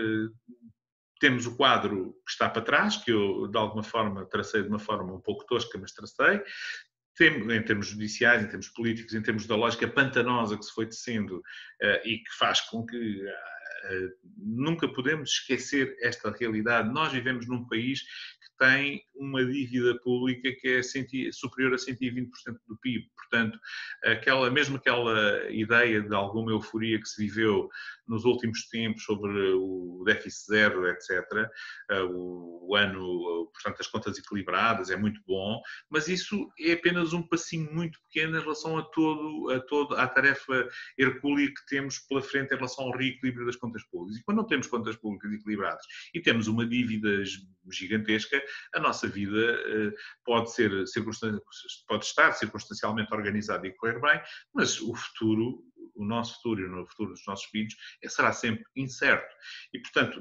temos o quadro que está para trás, que eu, de alguma forma, tracei de uma forma um pouco tosca, mas tracei, em termos judiciais, em termos políticos, em termos da lógica pantanosa que se foi tecendo e que faz com que nunca podemos esquecer esta realidade. Nós vivemos num país que tem uma dívida pública que é superior a 120% do PIB. Portanto, mesmo aquela ideia de alguma euforia que se viveu nos últimos tempos sobre o déficit zero, etc., o ano portanto, as contas equilibradas, é muito bom, mas isso é apenas um passinho muito pequeno em relação à tarefa hercúlea que temos pela frente em relação ao reequilíbrio das contas públicas. E quando não temos contas públicas equilibradas e temos uma dívida gigantesca, a nossa vida pode estar circunstancialmente organizada e correr bem, mas o nosso futuro e o futuro dos nossos filhos será sempre incerto. E, portanto,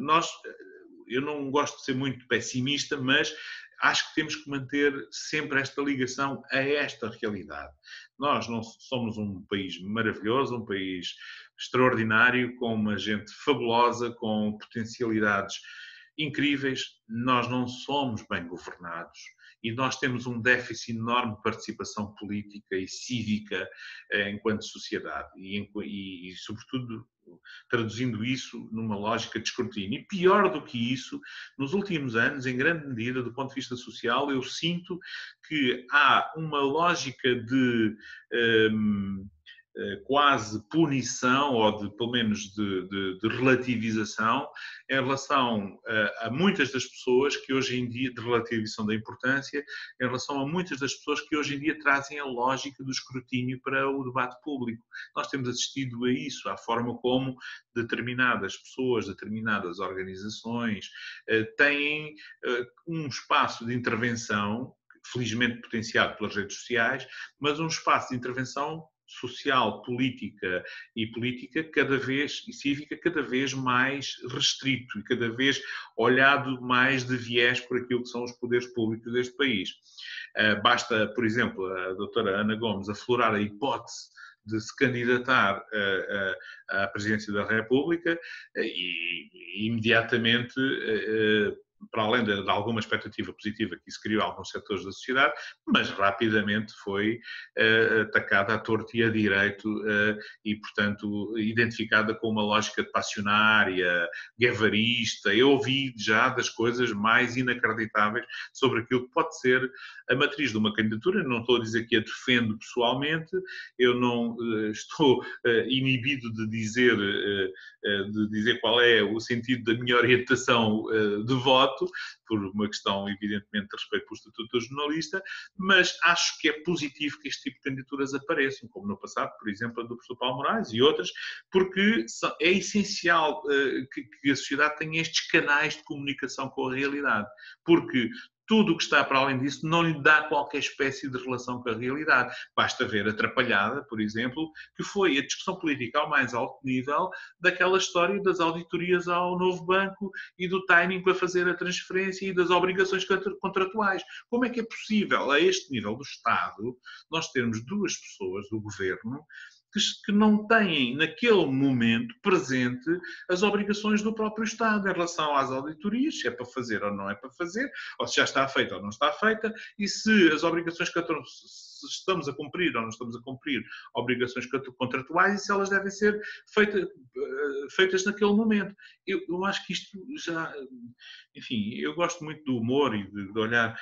eu não gosto de ser muito pessimista, mas acho que temos que manter sempre esta ligação a esta realidade. Nós não somos um país maravilhoso, um país extraordinário, com uma gente fabulosa, com potencialidades incríveis. Nós não somos bem governados e nós temos um déficit enorme de participação política e cívica enquanto sociedade e sobretudo, traduzindo isso numa lógica de escrutínio. E pior do que isso, nos últimos anos, em grande medida, do ponto de vista social, eu sinto que há uma lógica de quase punição ou pelo menos de relativização em relação a muitas das pessoas que hoje em dia, de relativização da importância, em relação a muitas das pessoas que hoje em dia trazem a lógica do escrutínio para o debate público. Nós temos assistido a isso, à forma como determinadas pessoas, determinadas organizações têm um espaço de intervenção, felizmente potenciado pelas redes sociais, mas um espaço de intervenção social, política e cívica cada vez mais restrito e cada vez olhado mais de viés por aquilo que são os poderes públicos deste país. Basta, por exemplo, a doutora Ana Gomes aflorar a hipótese de se candidatar à presidência da República e imediatamente, para além de alguma expectativa positiva que isso criou a alguns setores da sociedade, mas rapidamente foi atacada à torto e à direito e, portanto, identificada com uma lógica passionária, guevarista. Eu ouvi já das coisas mais inacreditáveis sobre aquilo que pode ser a matriz de uma candidatura. Não estou a dizer que a defendo pessoalmente, eu não estou inibido de dizer qual é o sentido da minha orientação de voto, por uma questão, evidentemente, de respeito pelo Estatuto do Jornalista, mas acho que é positivo que este tipo de candidaturas apareçam, como no passado, por exemplo, a do professor Paulo Moraes e outras, porque é essencial que a sociedade tenha estes canais de comunicação com a realidade, porque tudo o que está para além disso não lhe dá qualquer espécie de relação com a realidade. Basta ver a Atrapalhada, por exemplo, que foi a discussão política ao mais alto nível daquela história das auditorias ao novo banco e do timing para fazer a transferência e das obrigações contratuais. Como é que é possível, a este nível do Estado, nós termos duas pessoas do governo que não têm, naquele momento presente, as obrigações do próprio Estado em relação às auditorias, se é para fazer ou não é para fazer, ou se já está feita ou não está feita, e se as obrigações se estamos a cumprir ou não estamos a cumprir obrigações contratuais e se elas devem ser feitas naquele momento. Eu acho que isto já... Enfim, eu gosto muito do humor e de olhar...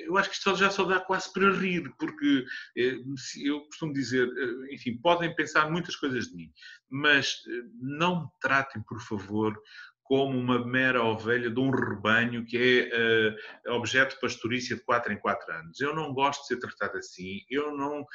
Eu acho que isto já só dá quase para rir, porque eu costumo dizer, enfim, podem pensar muitas coisas de mim, mas não me tratem, por favor, como uma mera ovelha de um rebanho que é objeto de pastorícia de 4 em 4 anos. Eu não gosto de ser tratado assim, eu não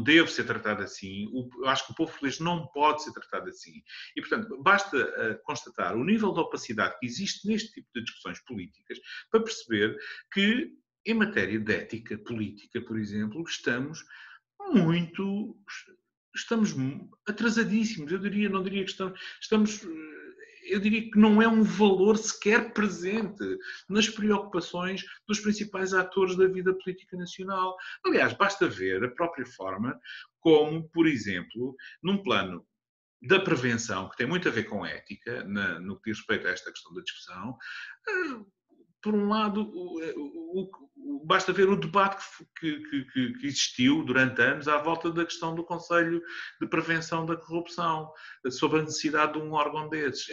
devo ser tratado assim, eu acho que o povo português não pode ser tratado assim. E, portanto, basta constatar o nível de opacidade que existe neste tipo de discussões políticas para perceber que, em matéria de ética política, por exemplo, estamos atrasadíssimos. Eu diria que não é um valor sequer presente nas preocupações dos principais atores da vida política nacional. Aliás, basta ver a própria forma como, por exemplo, num plano da prevenção, que tem muito a ver com ética, no que diz respeito a esta questão da discussão, por um lado, basta ver o debate que existiu durante anos à volta da questão do Conselho de Prevenção da Corrupção, sobre a necessidade de um órgão desses.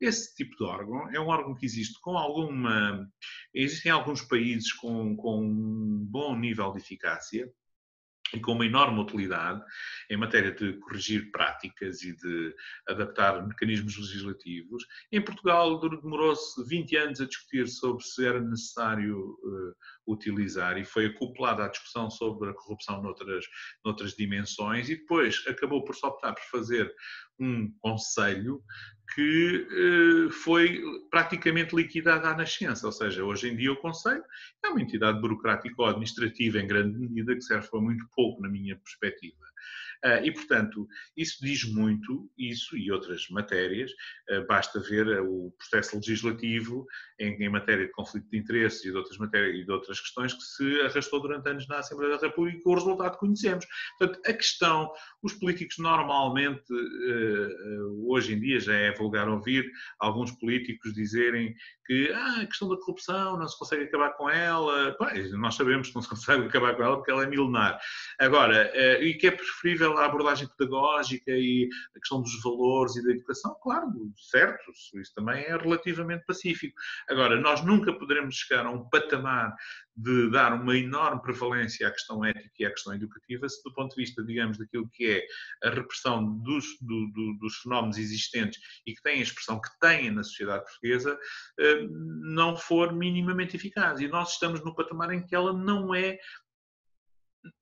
Esse tipo de órgão é um órgão que existe existem alguns países com um bom nível de eficácia, e com uma enorme utilidade em matéria de corrigir práticas e de adaptar mecanismos legislativos. Em Portugal demorou-se 20 anos a discutir sobre se era necessário utilizar, e foi acoplada à discussão sobre a corrupção noutras dimensões, e depois acabou por se optar por fazer um conselho que foi praticamente liquidado à nascença, ou seja, hoje em dia o Conselho é uma entidade burocrática ou administrativa em grande medida que serve para muito pouco na minha perspectiva. E, portanto, isso diz muito, isso e outras matérias, basta ver o processo legislativo em matéria de conflito de interesses e de outras matérias e de outras questões que se arrastou durante anos na Assembleia da República, e o resultado conhecemos. Portanto, a questão, os políticos normalmente, hoje em dia já é vulgar ouvir alguns políticos dizerem que a questão da corrupção não se consegue acabar com ela. Pois, nós sabemos que não se consegue acabar com ela porque ela é milenar. Agora, e que é preferível a abordagem pedagógica e a questão dos valores e da educação, claro, certo, isso também é relativamente pacífico. Agora, nós nunca poderemos chegar a um patamar de dar uma enorme prevalência à questão ética e à questão educativa se do ponto de vista, digamos, daquilo que é a repressão dos fenómenos existentes e que têm a expressão que têm na sociedade portuguesa, não for minimamente eficaz. E nós estamos no patamar em que ela não é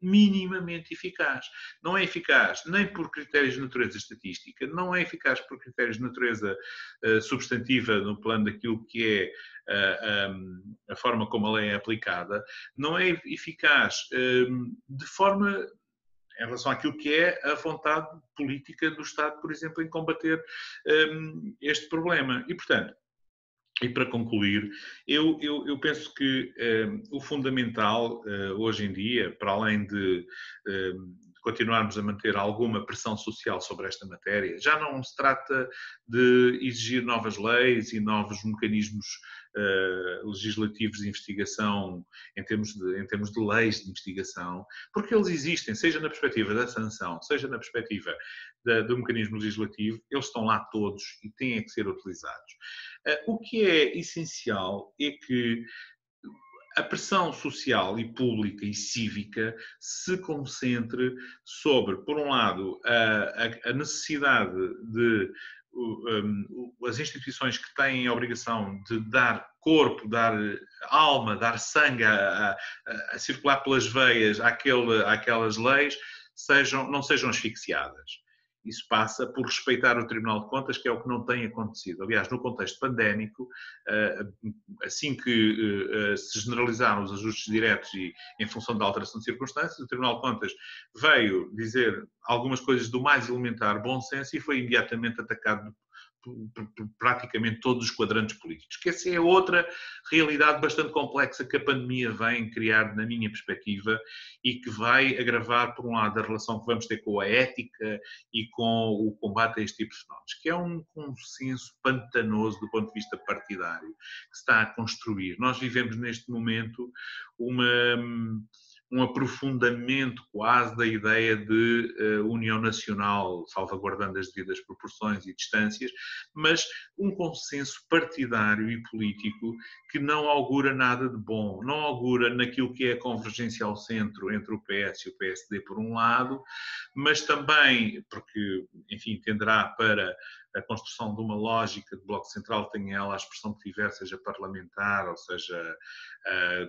minimamente eficaz. Não é eficaz nem por critérios de natureza estatística, não é eficaz por critérios de natureza substantiva no plano daquilo que é a forma como a lei é aplicada, não é eficaz de forma em relação àquilo que é a vontade política do Estado, por exemplo, em combater este problema. E, portanto, e para concluir, eu penso que o fundamental hoje em dia, para além de continuarmos a manter alguma pressão social sobre esta matéria, já não se trata de exigir novas leis e novos mecanismos legislativos de investigação em termos de leis de investigação, porque eles existem, seja na perspectiva da sanção, seja na perspectiva do mecanismo legislativo, eles estão lá todos e têm que ser utilizados. O que é essencial é que a pressão social e pública e cívica se concentre sobre, por um lado, a necessidade de as instituições que têm a obrigação de dar corpo, dar alma, dar sangue a circular pelas veias àquelas leis, não sejam asfixiadas. Isso passa por respeitar o Tribunal de Contas, que é o que não tem acontecido. Aliás, no contexto pandémico, assim que se generalizaram os ajustes diretos e em função da alteração de circunstâncias, o Tribunal de Contas veio dizer algumas coisas do mais elementar bom senso e foi imediatamente atacado por praticamente todos os quadrantes políticos. Que essa é outra realidade bastante complexa que a pandemia vem criar, na minha perspectiva, e que vai agravar, por um lado, a relação que vamos ter com a ética e com o combate a este tipo de fenómenos, que é um consenso pantanoso do ponto de vista partidário que se está a construir. Nós vivemos neste momento um aprofundamento quase da ideia de união nacional, salvaguardando as devidas proporções e distâncias, mas um consenso partidário e político que não augura nada de bom, não augura naquilo que é a convergência ao centro entre o PS e o PSD por um lado, mas também, porque, enfim, tenderá para a construção de uma lógica de bloco central, tenha ela a expressão que tiver, seja parlamentar ou seja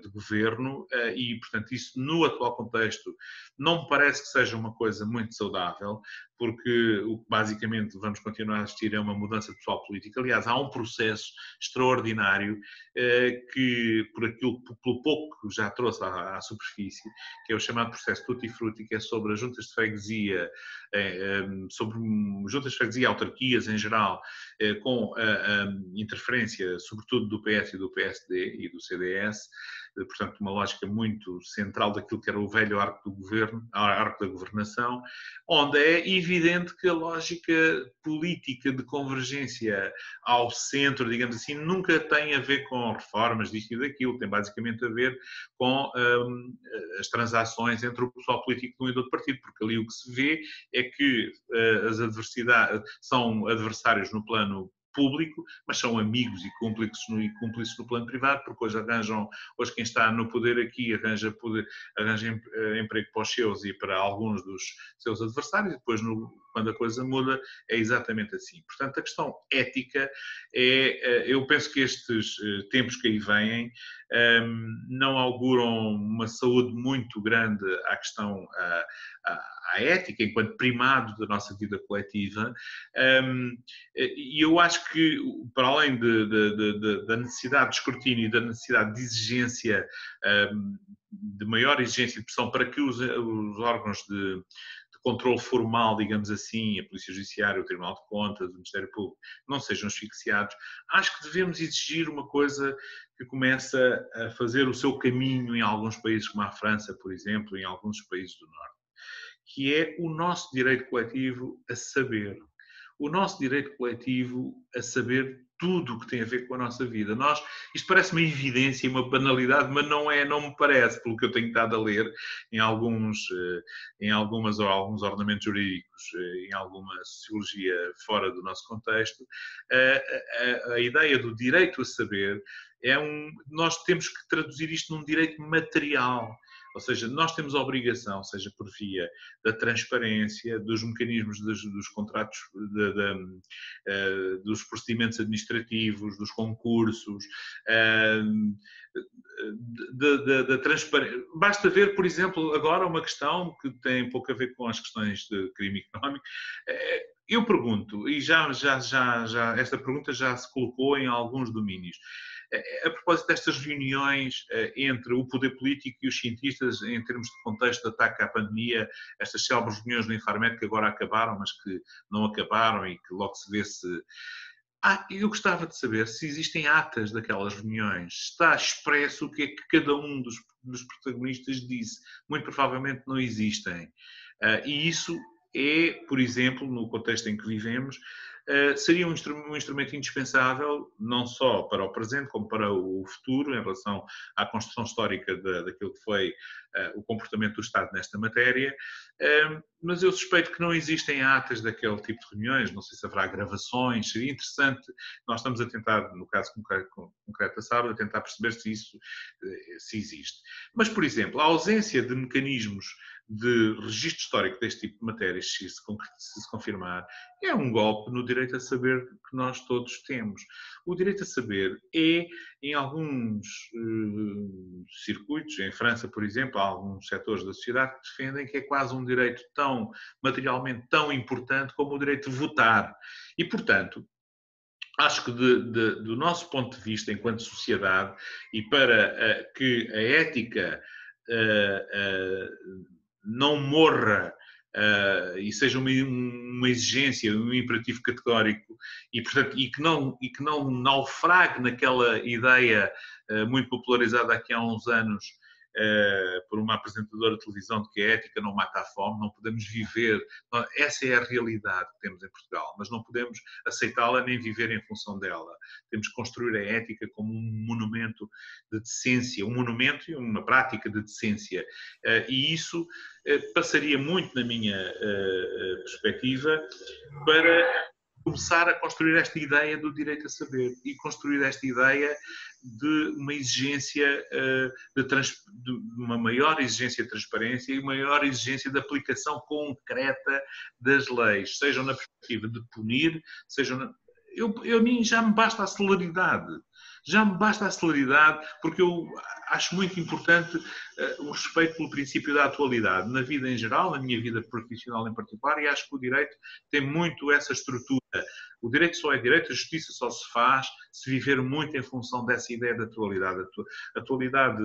de governo, e, portanto, isso no atual contexto não me parece que seja uma coisa muito saudável, porque o que basicamente vamos continuar a assistir é uma mudança de pessoal político. Aliás, há um processo extraordinário que, pelo pouco que já trouxe à superfície, que é o chamado processo Tutti Frutti, que é sobre as juntas de freguesia, sobre juntas de freguesia e autarquias em geral, com a interferência, sobretudo, do PS e do PSD e do CDS, portanto, uma lógica muito central daquilo que era o velho arco do governo, arco da governação, onde é evidente que a lógica política de convergência ao centro, digamos assim, nunca tem a ver com reformas disto e daquilo, tem basicamente a ver com as transações entre o pessoal político de um e do outro partido, porque ali o que se vê é que as adversidades são adversários no plano público, mas são amigos e cúmplices no plano privado, porque hoje quem está no poder aqui arranja emprego para os seus e para alguns dos seus adversários, e depois quando a coisa muda é exatamente assim. Portanto, a questão ética eu penso que estes tempos que aí vêm não auguram uma saúde muito grande à questão à ética enquanto primado da nossa vida coletiva, e eu acho que para além da necessidade de escrutínio e da necessidade de exigência, de maior exigência de pressão para que os órgãos de controle formal, digamos assim, a Polícia Judiciária, o Tribunal de Contas, o Ministério Público, não sejam asfixiados, acho que devemos exigir uma coisa que começa a fazer o seu caminho em alguns países como a França, por exemplo, em alguns países do Norte, que é o nosso direito coletivo a saber. O nosso direito coletivo a saber tudo o que tem a ver com a nossa vida. Isto parece uma evidência, uma banalidade, mas não me parece, pelo que eu tenho estado a ler em alguns ordenamentos jurídicos, em alguma sociologia fora do nosso contexto, a ideia do direito a saber nós temos que traduzir isto num direito material. Ou seja, nós temos a obrigação, seja por via da transparência, dos mecanismos dos contratos, dos procedimentos administrativos, dos concursos, da transparência. Basta ver, por exemplo, agora uma questão que tem pouco a ver com as questões de crime económico. Eu pergunto, e esta pergunta já se colocou em alguns domínios, a propósito destas reuniões entre o poder político e os cientistas em termos de contexto de ataque à pandemia, estas célebres reuniões do Infarmed que agora acabaram, mas que não acabaram e que logo se vê se... eu gostava de saber se existem atas daquelas reuniões, está expresso o que é que cada um dos protagonistas disse. Muito provavelmente não existem. E isso por exemplo, no contexto em que vivemos, seria um instrumento indispensável, não só para o presente, como para o futuro, em relação à construção histórica daquilo que foi o comportamento do Estado nesta matéria, mas eu suspeito que não existem atas daquele tipo de reuniões, não sei se haverá gravações, seria interessante, nós estamos a tentar, no caso concreto da Sábado, a tentar perceber se isso se existe. Mas, por exemplo, a ausência de mecanismos de registro histórico deste tipo de matérias, se se confirmar, é um golpe no direito a saber que nós todos temos. O direito a saber em alguns circuitos, em França, por exemplo, há alguns setores da sociedade que defendem que é quase um direito materialmente tão importante como o direito de votar. E, portanto, acho que do nosso ponto de vista, enquanto sociedade, e para que a ética não morra e seja uma exigência, um imperativo categórico e, portanto, e que não naufrague naquela ideia muito popularizada aqui há uns anos por uma apresentadora de televisão de que a ética não mata a fome, não podemos viver, essa é a realidade que temos em Portugal, mas não podemos aceitá-la nem viver em função dela. Temos que construir a ética como um monumento de decência, um monumento e uma prática de decência. E isso passaria muito, na minha perspectiva, para começar a construir esta ideia do direito a saber e construir esta ideia de uma exigência, de uma maior exigência de transparência e uma maior exigência de aplicação concreta das leis, sejam na perspectiva de punir, sejam a mim já me basta a celeridade. Já me basta a celeridade, porque eu acho muito importante o respeito pelo princípio da atualidade, na vida em geral, na minha vida profissional em particular, e acho que o direito tem muito essa estrutura. O direito só é direito, a justiça só se faz se viver muito em função dessa ideia da atualidade. A atualidade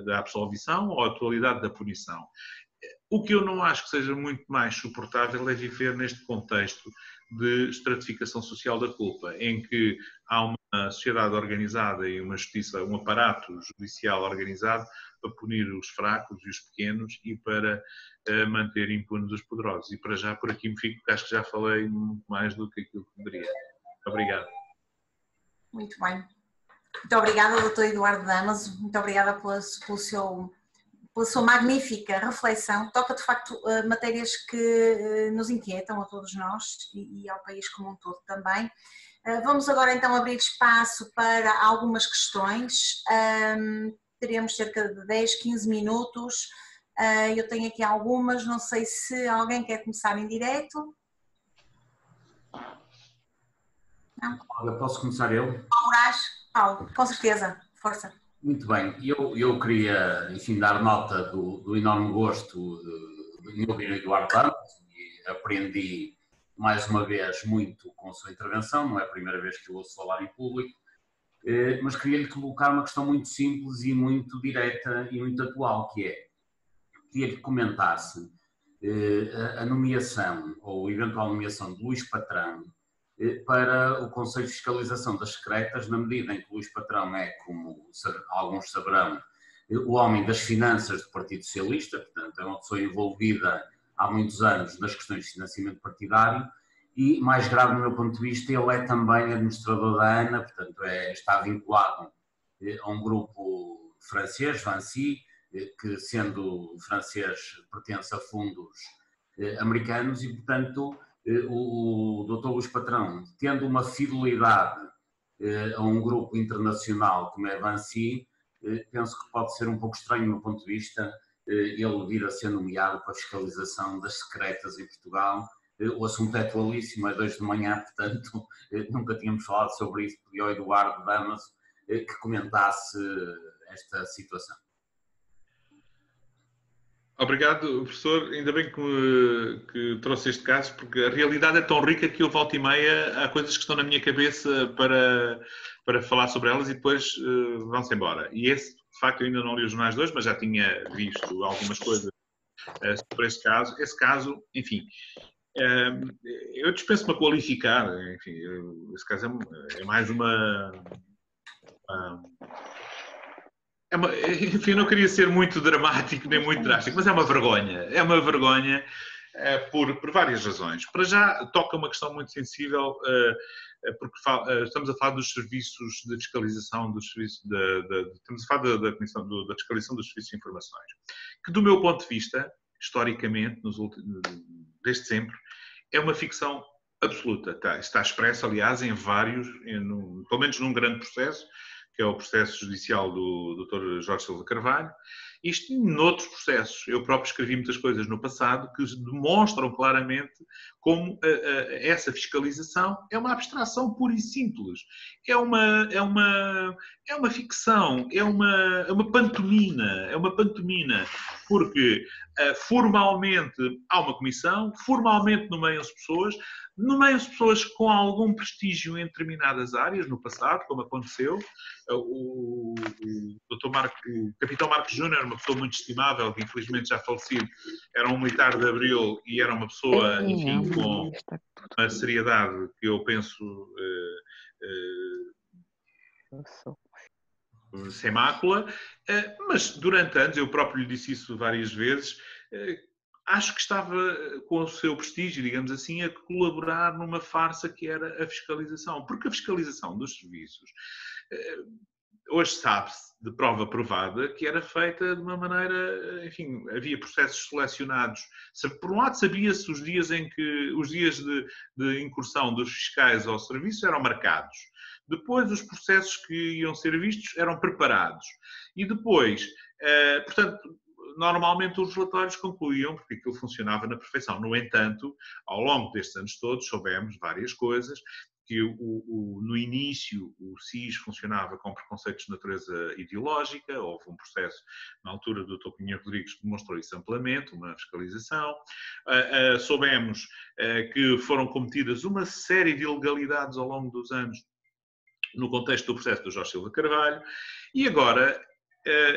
da absolvição ou a atualidade da punição. O que eu não acho que seja muito mais suportável é viver neste contexto de estratificação social da culpa, em que há uma sociedade organizada e uma justiça, um aparato judicial organizado para punir os fracos e os pequenos e para manter impunes os poderosos. E para já por aqui me fico, porque acho que já falei muito mais do que aquilo que deveria. Obrigado.
Muito bem. Muito obrigada, Dr. Eduardo Damaso. Muito obrigada pelo seu pela sua magnífica reflexão. Toca de facto matérias que nos inquietam a todos nós e ao país como um todo também. Vamos agora então abrir espaço para algumas questões. Teremos cerca de 10, 15 minutos. Eu tenho aqui algumas, não sei se alguém quer começar em direto. Não?
Eu posso começar eu?
Paulo, com certeza, força.
Muito bem, eu queria, enfim, dar nota do enorme gosto de ouvir o Eduardo Ramos e aprendi mais uma vez muito com a sua intervenção, não é a primeira vez que eu ouço falar em público, mas queria-lhe colocar uma questão muito simples e muito direta e muito atual, que é, queria que comentasse a nomeação ou eventual nomeação de Luís Patrão para o Conselho de Fiscalização das Secretas, na medida em que Luís Patrão é, como alguns saberão, o homem das finanças do Partido Socialista, portanto é uma pessoa envolvida há muitos anos nas questões de financiamento partidário e, mais grave no meu ponto de vista, ele é também administrador da ANA, portanto está vinculado a um grupo francês, Vinci, que sendo francês pertence a fundos americanos e, portanto, o Dr. Luís Patrão, tendo uma fidelidade a um grupo internacional como é Vinci, penso que pode ser um pouco estranho, do meu ponto de vista, ele vir a ser nomeado para a fiscalização das secretas em Portugal. O assunto é atualíssimo, é 2 de manhã, portanto, nunca tínhamos falado sobre isso. Pedi ao Eduardo Damaso que comentasse esta situação.
Obrigado, professor. Ainda bem que trouxe este caso, porque a realidade é tão rica que eu volta e meia há coisas que estão na minha cabeça para falar sobre elas e depois vão-se embora. E esse, de facto, eu ainda não li os jornais de hoje, mas já tinha visto algumas coisas sobre esse caso. Esse caso, enfim, eu dispenso-me a qualificar. Enfim, esse caso é mais uma... enfim, eu não queria ser muito dramático nem muito drástico, mas é uma vergonha. É uma vergonha por várias razões. Para já, toca uma questão muito sensível, porque estamos a falar dos serviços de fiscalização, estamos a falar da Comissão da Fiscalização dos Serviços de Informações, que, do meu ponto de vista, historicamente, desde sempre, é uma ficção absoluta. Está expressa, aliás, em vários, pelo menos num grande processo, que é o processo judicial do Dr. Jorge Silva Carvalho, isto em outros processos. Eu próprio escrevi muitas coisas no passado que demonstram claramente como essa fiscalização é uma abstração pura e simples. É uma ficção, é uma pantomina, porque formalmente há uma comissão, formalmente nomeiam-se pessoas com algum prestígio em determinadas áreas, no passado, como aconteceu. O capitão Marcos Júnior, uma pessoa muito estimável, que infelizmente já falecido, era um militar de Abril e era uma pessoa, enfim, com uma seriedade que eu penso sem mácula, mas durante anos, eu próprio lhe disse isso várias vezes, acho que estava com o seu prestígio, digamos assim, a colaborar numa farsa que era a fiscalização. Porque a fiscalização dos serviços, hoje sabe-se, de prova provada, que era feita de uma maneira, enfim, havia processos selecionados. Por um lado, sabia-se os dias de incursão dos fiscais ao serviço eram marcados. Depois, os processos que iam ser vistos eram preparados. E depois, portanto, normalmente os relatórios concluíam porque aquilo funcionava na perfeição. No entanto, ao longo destes anos todos, soubemos várias coisas, que no início o SIS funcionava com preconceitos de natureza ideológica, houve um processo na altura do Dr. Cunha Rodrigues que demonstrou isso amplamente, uma fiscalização. Soubemos que foram cometidas uma série de ilegalidades ao longo dos anos no contexto do processo do Jorge Silva Carvalho, e agora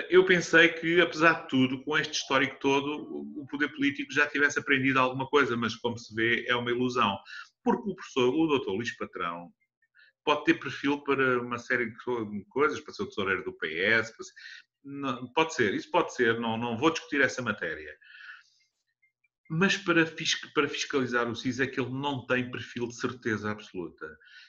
eu pensei que, apesar de tudo, com este histórico todo, o poder político já tivesse aprendido alguma coisa, mas, como se vê, é uma ilusão. Porque o Dr. Luís Patrão pode ter perfil para uma série de coisas, para ser o tesoureiro do PS, pode ser, isso pode ser, não vou discutir essa matéria. Mas para fiscalizar o SIS é que ele não tem perfil de certeza absoluta.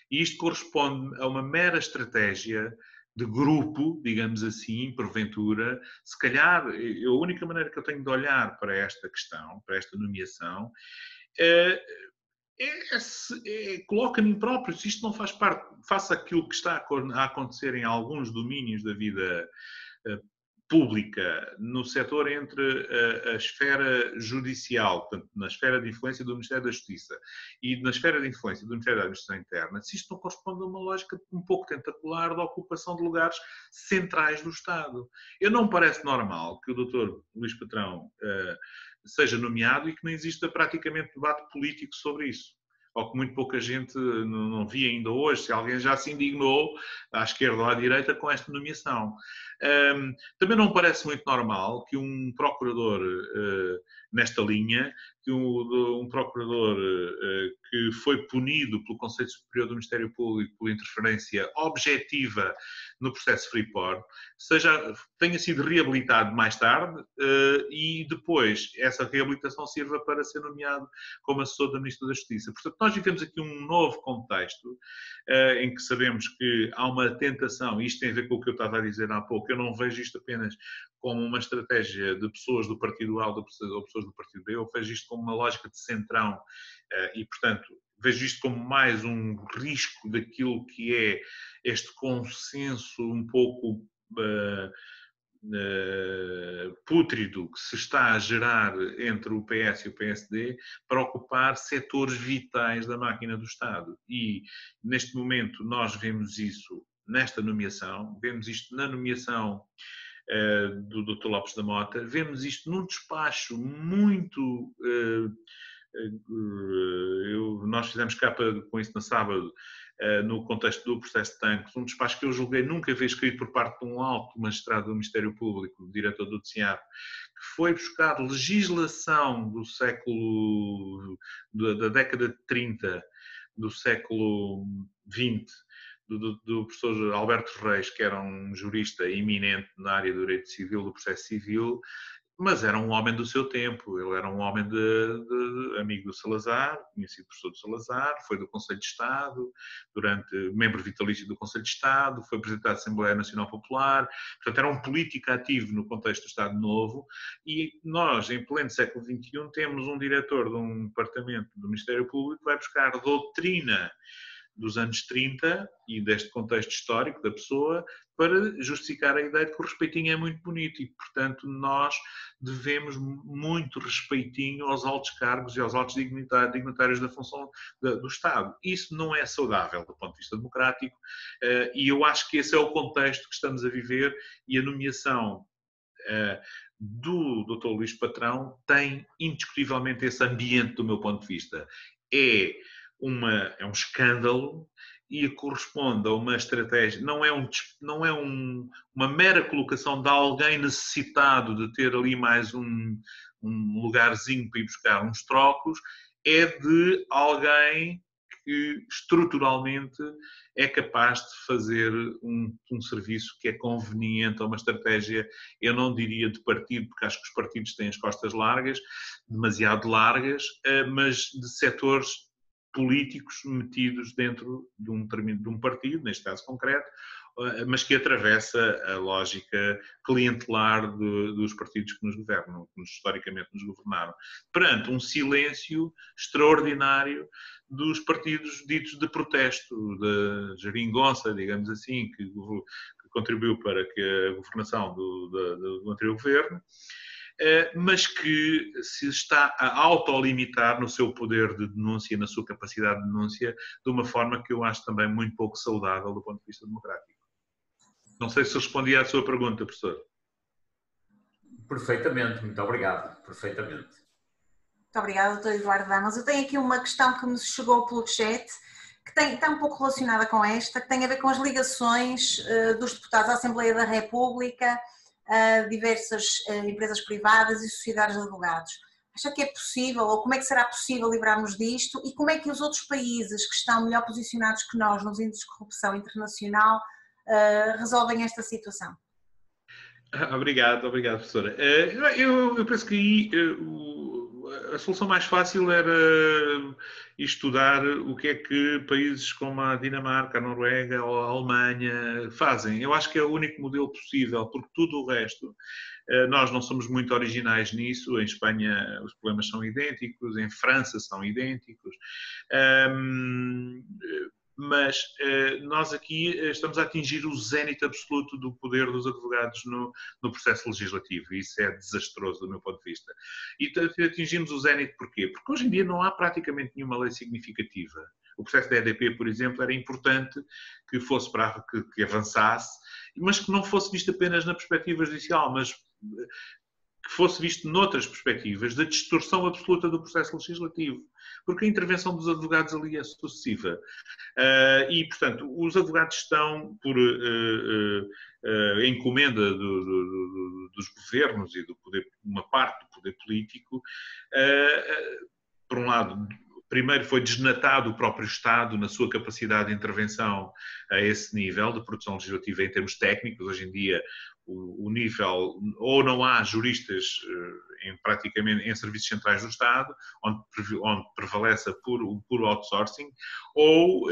E isto corresponde a uma mera estratégia de grupo, digamos assim, porventura, se calhar a única maneira que eu tenho de olhar para esta questão, para esta nomeação, coloca a mim próprio, se isto não faz parte, faça aquilo que está a acontecer em alguns domínios da vida pública, no setor entre a esfera judicial, portanto, na esfera de influência do Ministério da Justiça e na esfera de influência do Ministério da Administração Interna, se isto não corresponde a uma lógica um pouco tentacular de ocupação de lugares centrais do Estado. Eu não me parece normal que o Dr. Luís Patrão seja nomeado e que não exista praticamente debate político sobre isso. Ou que muito pouca gente não via ainda hoje, se alguém já se indignou à esquerda ou à direita com esta nomeação. Também não me parece muito normal que um procurador nesta linha, que um procurador que foi punido pelo Conselho Superior do Ministério Público por interferência objetiva no processo Freeport, tenha sido reabilitado mais tarde e depois essa reabilitação sirva para ser nomeado como assessor da Ministra da Justiça. Portanto, nós vivemos aqui um novo contexto em que sabemos que há uma tentação, e isto tem a ver com o que eu estava a dizer há pouco, eu não vejo isto apenas como uma estratégia de pessoas do Partido A ou pessoas do Partido B, eu vejo isto como uma lógica de centrão e, portanto, vejo isto como mais um risco daquilo que é este consenso um pouco pútrido que se está a gerar entre o PS e o PSD para ocupar setores vitais da máquina do Estado. E, neste momento, nós vemos isso nesta nomeação, vemos isto na nomeação do Dr. Lopes da Mota, vemos isto num despacho muito... nós fizemos capa com isso no sábado, no contexto do processo de Tancos, um despacho que eu julguei nunca ver escrito por parte de um alto magistrado do Ministério Público, diretor do TCIAP, que foi buscar legislação do século, da década de 30, do século XX, do professor Alberto Reis, que era um jurista eminente na área do direito civil, do processo civil, mas era um homem do seu tempo, ele era um homem amigo do Salazar, conhecido professor do Salazar, foi do Conselho de Estado, membro vitalício do Conselho de Estado, foi presidente da Assembleia Nacional Popular, portanto era um político ativo no contexto do Estado Novo, e nós, em pleno século XXI, temos um diretor de um departamento do Ministério Público que vai buscar doutrina dos anos 30 e deste contexto histórico da pessoa para justificar a ideia de que o respeitinho é muito bonito e, portanto, nós devemos muito respeitinho aos altos cargos e aos altos dignitários da função do Estado. Isso não é saudável do ponto de vista democrático e eu acho que esse é o contexto que estamos a viver e a nomeação do Dr. Luís Patrão tem indiscutivelmente esse ambiente do meu ponto de vista. É um escândalo e corresponde a uma estratégia, não é uma mera colocação de alguém necessitado de ter ali mais um lugarzinho para ir buscar uns trocos, é de alguém que estruturalmente é capaz de fazer um serviço que é conveniente a uma estratégia, eu não diria de partido, porque acho que os partidos têm as costas largas, demasiado largas, mas de setores políticos metidos dentro de um partido, neste caso concreto, mas que atravessa a lógica clientelar dos partidos que nos governam, que historicamente nos governaram, perante um silêncio extraordinário dos partidos ditos de protesto, da geringonça, digamos assim, que contribuiu para que a governação do anterior governo, mas que se está a autolimitar no seu poder de denúncia, na sua capacidade de denúncia, de uma forma que eu acho também muito pouco saudável do ponto de vista democrático. Não sei se respondi à sua pergunta, professor.
Perfeitamente, muito obrigado. Perfeitamente.
Muito obrigada, Dr. Eduardo Damas. Eu tenho aqui uma questão que me chegou pelo chat, que está um pouco relacionada com esta, que tem a ver com as ligações dos deputados à Assembleia da República, a diversas empresas privadas e sociedades de advogados. Acha que é possível, ou como é que será possível livrarmos disto, e como é que os outros países que estão melhor posicionados que nós nos índices de corrupção internacional resolvem esta situação?
Obrigado, professora. Eu penso que aí a solução mais fácil era estudar o que é que países como a Dinamarca, a Noruega ou a Alemanha fazem. Eu acho que é o único modelo possível, porque tudo o resto, nós não somos muito originais nisso. Em Espanha os problemas são idênticos, em França são idênticos. Mas nós aqui estamos a atingir o zénite absoluto do poder dos advogados no processo legislativo, e isso é desastroso do meu ponto de vista. E atingimos o zénite porquê? Porque hoje em dia não há praticamente nenhuma lei significativa. O processo da EDP, por exemplo, era importante que fosse para que avançasse, mas que não fosse visto apenas na perspectiva judicial, mas que fosse visto noutras perspectivas da distorção absoluta do processo legislativo, porque a intervenção dos advogados ali é sucessiva. E, portanto, os advogados estão por encomenda dos governos e do poder, uma parte do poder político, por um lado, primeiro foi desnatado o próprio Estado na sua capacidade de intervenção a esse nível de produção legislativa em termos técnicos. Hoje em dia o nível, ou não há juristas praticamente em serviços centrais do Estado, onde prevalece o puro outsourcing, ou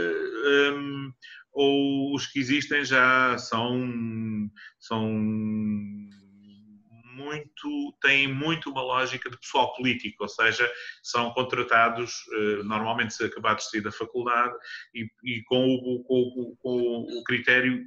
os que existem já têm muito uma lógica de pessoal político, ou seja, são contratados normalmente se acabados de sair da faculdade e com o critério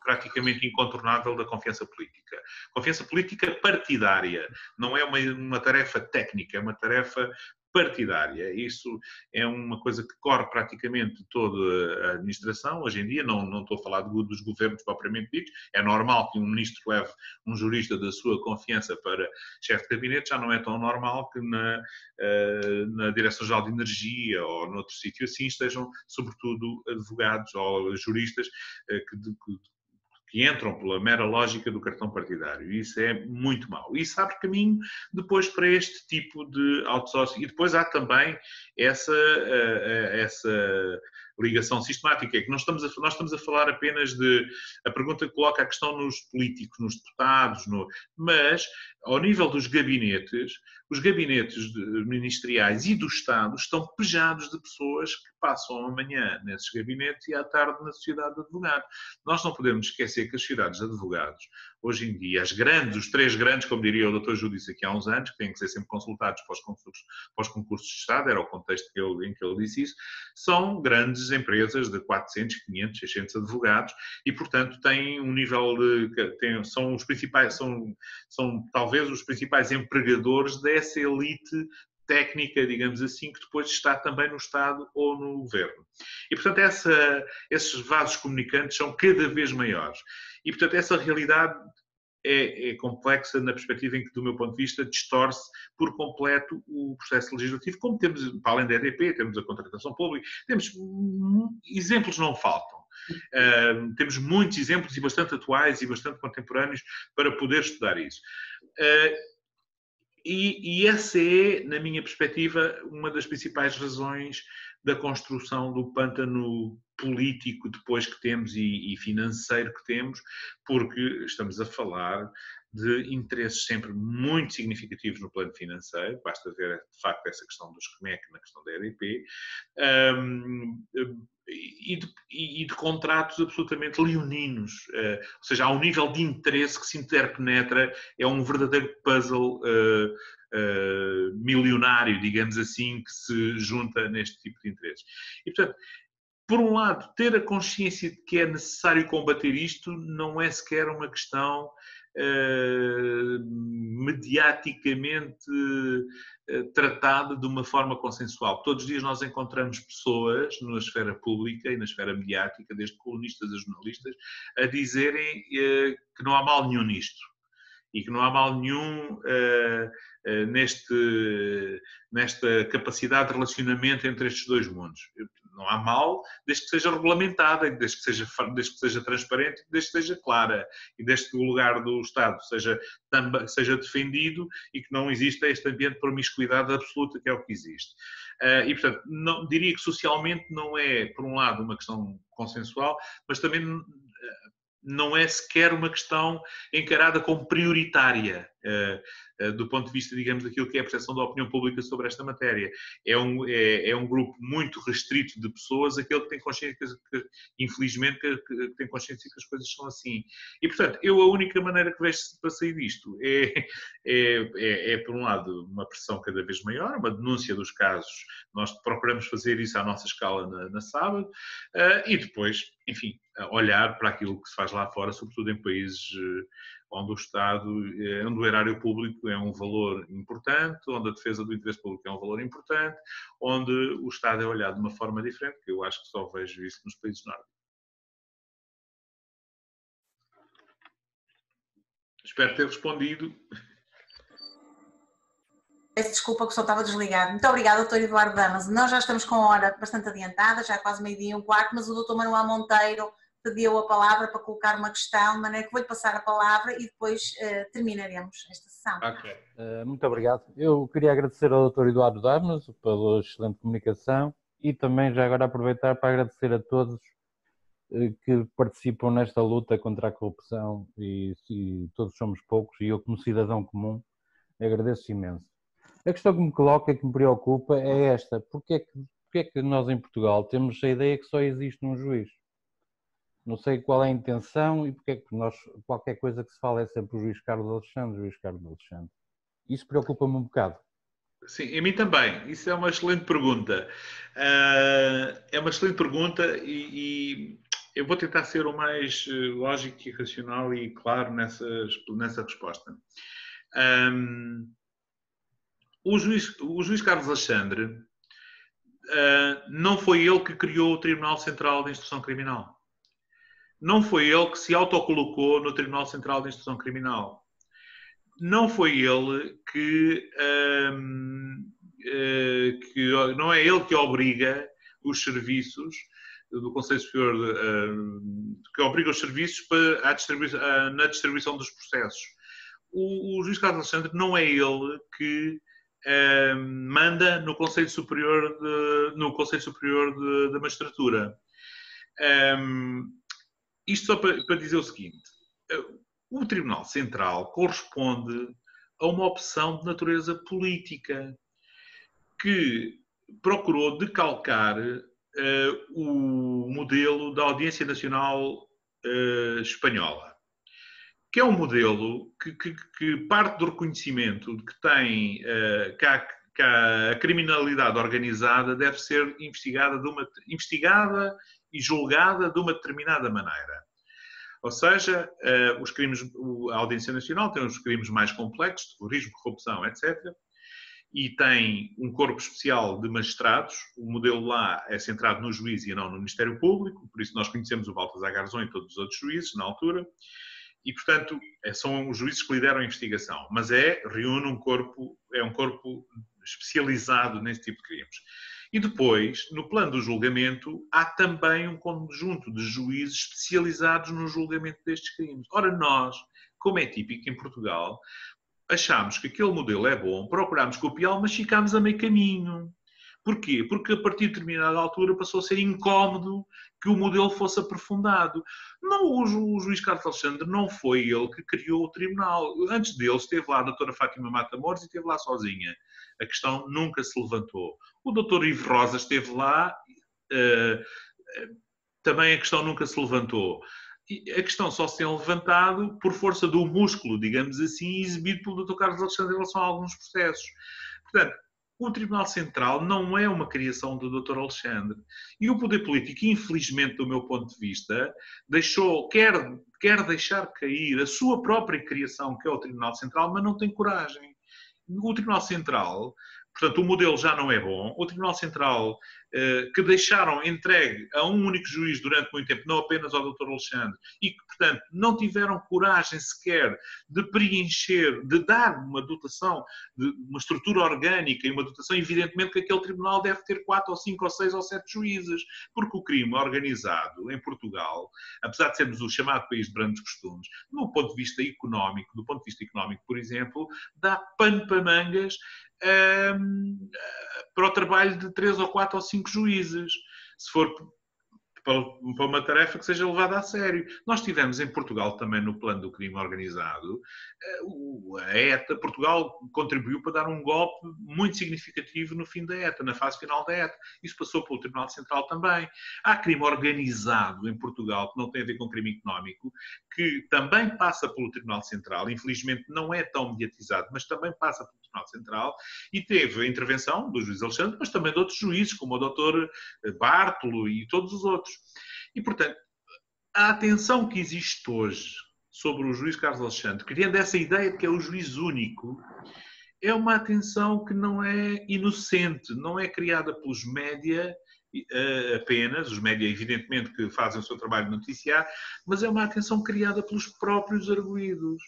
praticamente incontornável da confiança política. Confiança política partidária, não é uma tarefa técnica, é uma tarefa partidária. Isso é uma coisa que corre praticamente toda a administração. Hoje em dia, não estou a falar dos governos propriamente ditos, é normal que um ministro leve um jurista da sua confiança para chefe de gabinete, já não é tão normal que na Direção-Geral de Energia ou noutro sítio assim estejam, sobretudo, advogados ou juristas que entram pela mera lógica do cartão partidário. Isso é muito mau. Isso abre caminho depois para este tipo de outsourcing. E depois há também essa ligação sistemática, é que nós estamos a falar apenas de... A pergunta coloca a questão nos políticos, nos deputados, mas ao nível dos gabinetes, os gabinetes ministeriais e do Estado estão pejados de pessoas que passam a manhã nesses gabinetes e à tarde na sociedade de advogados. Nós não podemos esquecer que as sociedades de advogados, hoje em dia, os três grandes, como diria o Dr. Júlio disse aqui há uns anos, que têm que ser sempre consultados para os concursos de Estado, era o contexto em que ele disse isso, são grandes empresas de 400, 500, 600 advogados e, portanto, têm um nível são os principais, são talvez os principais empregadores dessa elite técnica, digamos assim, que depois está também no Estado ou no Governo. E, portanto, esses vasos comunicantes são cada vez maiores. E, portanto, essa realidade é complexa na perspectiva em que, do meu ponto de vista, distorce por completo o processo legislativo, como temos, para além da EDP, temos a contratação pública, temos exemplos não faltam. Temos muitos exemplos e bastante atuais e bastante contemporâneos para poder estudar isso. E essa é, na minha perspectiva, uma das principais razões da construção do pântano político depois que temos e financeiro que temos, porque estamos a falar de interesses sempre muito significativos no plano financeiro, basta ver de facto essa questão dos CMEC na questão da EDP, e de contratos absolutamente leoninos, ou seja, há um nível de interesse que se interpenetra, é um verdadeiro puzzle milionário, digamos assim, que se junta neste tipo de interesses. E, portanto, por um lado, ter a consciência de que é necessário combater isto não é sequer uma questão mediaticamente tratada de uma forma consensual. Todos os dias nós encontramos pessoas na esfera pública e na esfera mediática, desde colunistas a jornalistas, a dizerem que não há mal nenhum nisto. E que não há mal nenhum nesta capacidade de relacionamento entre estes dois mundos. Não há mal desde que seja regulamentada, desde que seja transparente, desde que seja clara e desde que o lugar do Estado seja defendido e que não exista este ambiente de promiscuidade absoluta que é o que existe. E, portanto, diria que socialmente não é, por um lado, uma questão consensual, mas também não é sequer uma questão encarada como prioritária. do ponto de vista, digamos, daquilo que é a percepção da opinião pública sobre esta matéria. É um grupo muito restrito de pessoas, aquele que tem consciência, infelizmente, que tem consciência que as coisas são assim. E, portanto, a única maneira que vejo para sair disto por um lado, uma pressão cada vez maior, uma denúncia dos casos. Nós procuramos fazer isso à nossa escala na sábado, e depois, enfim, olhar para aquilo que se faz lá fora, sobretudo em países onde o Estado, onde o erário público é um valor importante, onde a defesa do interesse público é um valor importante, onde o Estado é olhado de uma forma diferente, que eu acho que só vejo isso nos países nórdicos. Espero ter respondido.
Peço desculpa que o senhor estava desligado. Muito obrigada, Dr. Eduardo Damas. Nós já estamos com a hora bastante adiantada, já quase 12:15, mas o Dr. Manuel Monteiro pediu a palavra para colocar uma questão, de maneira que vou-lhe passar a palavra e depois terminaremos esta sessão.
Ok.
Muito obrigado. Eu queria agradecer ao Dr. Eduardo Damas pela excelente comunicação e também já agora aproveitar para agradecer a todos que participam nesta luta contra a corrupção e todos somos poucos e eu como cidadão comum agradeço imenso. A questão que me coloca, que me preocupa é esta: porque é que nós em Portugal temos a ideia que só existe um juiz? Não sei qual é a intenção e porque é que nós, qualquer coisa que se fala é sempre o juiz Carlos Alexandre. Isso preocupa-me um bocado.
Sim, a mim também. Isso é uma excelente pergunta. É uma excelente pergunta e eu vou tentar ser o mais lógico e racional e claro nessa resposta. O juiz Carlos Alexandre não foi ele que criou o Tribunal Central de Instrução Criminal. Não foi ele que se autocolocou no Tribunal Central de Instrução Criminal. Não foi ele não é ele que obriga os serviços do Conselho Superior, que obriga os serviços na distribuição dos processos. O juiz Carlos Alexandre não é ele que manda no Conselho Superior da Magistratura. Isto só para dizer o seguinte: o Tribunal Central corresponde a uma opção de natureza política que procurou decalcar o modelo da Audiência Nacional Espanhola, que é um modelo que parte do reconhecimento de que tem que a criminalidade organizada deve ser investigada e julgada de uma determinada maneira. Ou seja, a Audiência Nacional tem os crimes mais complexos, terrorismo, corrupção, etc. E tem um corpo especial de magistrados. O modelo lá é centrado no juiz e não no Ministério Público, por isso nós conhecemos o Baltasar Garzón e todos os outros juízes na altura. E, portanto, são os juízes que lideram a investigação, mas reúne um corpo especializado nesse tipo de crimes. E depois, no plano do julgamento, há também um conjunto de juízes especializados no julgamento destes crimes. Ora, nós, como é típico em Portugal, achámos que aquele modelo é bom, procurámos copiá-lo, mas ficámos a meio caminho. Porquê? Porque a partir de determinada altura passou a ser incómodo que o modelo fosse aprofundado. Não, o juiz Carlos Alexandre não foi ele que criou o tribunal. Antes dele esteve lá a doutora Fátima Matamoros e esteve lá sozinha. A questão nunca se levantou. O doutor Ivo Rosa esteve lá, também a questão nunca se levantou. E a questão só se tem levantado por força do músculo, digamos assim, exibido pelo doutor Carlos Alexandre em relação a alguns processos. Portanto, o Tribunal Central não é uma criação do Dr. Alexandre. E o poder político, infelizmente, do meu ponto de vista, quer deixar cair a sua própria criação, que é o Tribunal Central, mas não tem coragem. O Tribunal Central, portanto, o modelo já não é bom. O Tribunal Central, que deixaram entregue a um único juiz durante muito tempo, não apenas ao Dr. Alexandre, e que, portanto, não tiveram coragem sequer de preencher, de dar uma dotação, de uma estrutura orgânica e uma dotação, evidentemente que aquele tribunal deve ter 4 ou 5 ou 6 ou 7 juízes, porque o crime organizado em Portugal, apesar de sermos o chamado país de brandos costumes, do ponto de vista económico, por exemplo, dá pano para mangas para o trabalho de 3 ou 4 ou 5 juízes. Se for para uma tarefa que seja levada a sério. Nós tivemos em Portugal também no plano do crime organizado, a ETA, Portugal contribuiu para dar um golpe muito significativo no fim da ETA, na fase final da ETA. Isso passou pelo Tribunal Central também. Há crime organizado em Portugal, que não tem a ver com crime económico, que também passa pelo Tribunal Central, infelizmente não é tão mediatizado, mas também passa pelo Tribunal Central, e teve a intervenção do juiz Alexandre, mas também de outros juízes, como o Dr. Bartolo e todos os outros. E, portanto, a atenção que existe hoje sobre o juiz Carlos Alexandre, criando essa ideia de que é o juiz único, é uma atenção que não é inocente, não é criada pelos média apenas, os média evidentemente que fazem o seu trabalho de noticiar, mas é uma atenção criada pelos próprios arguidos,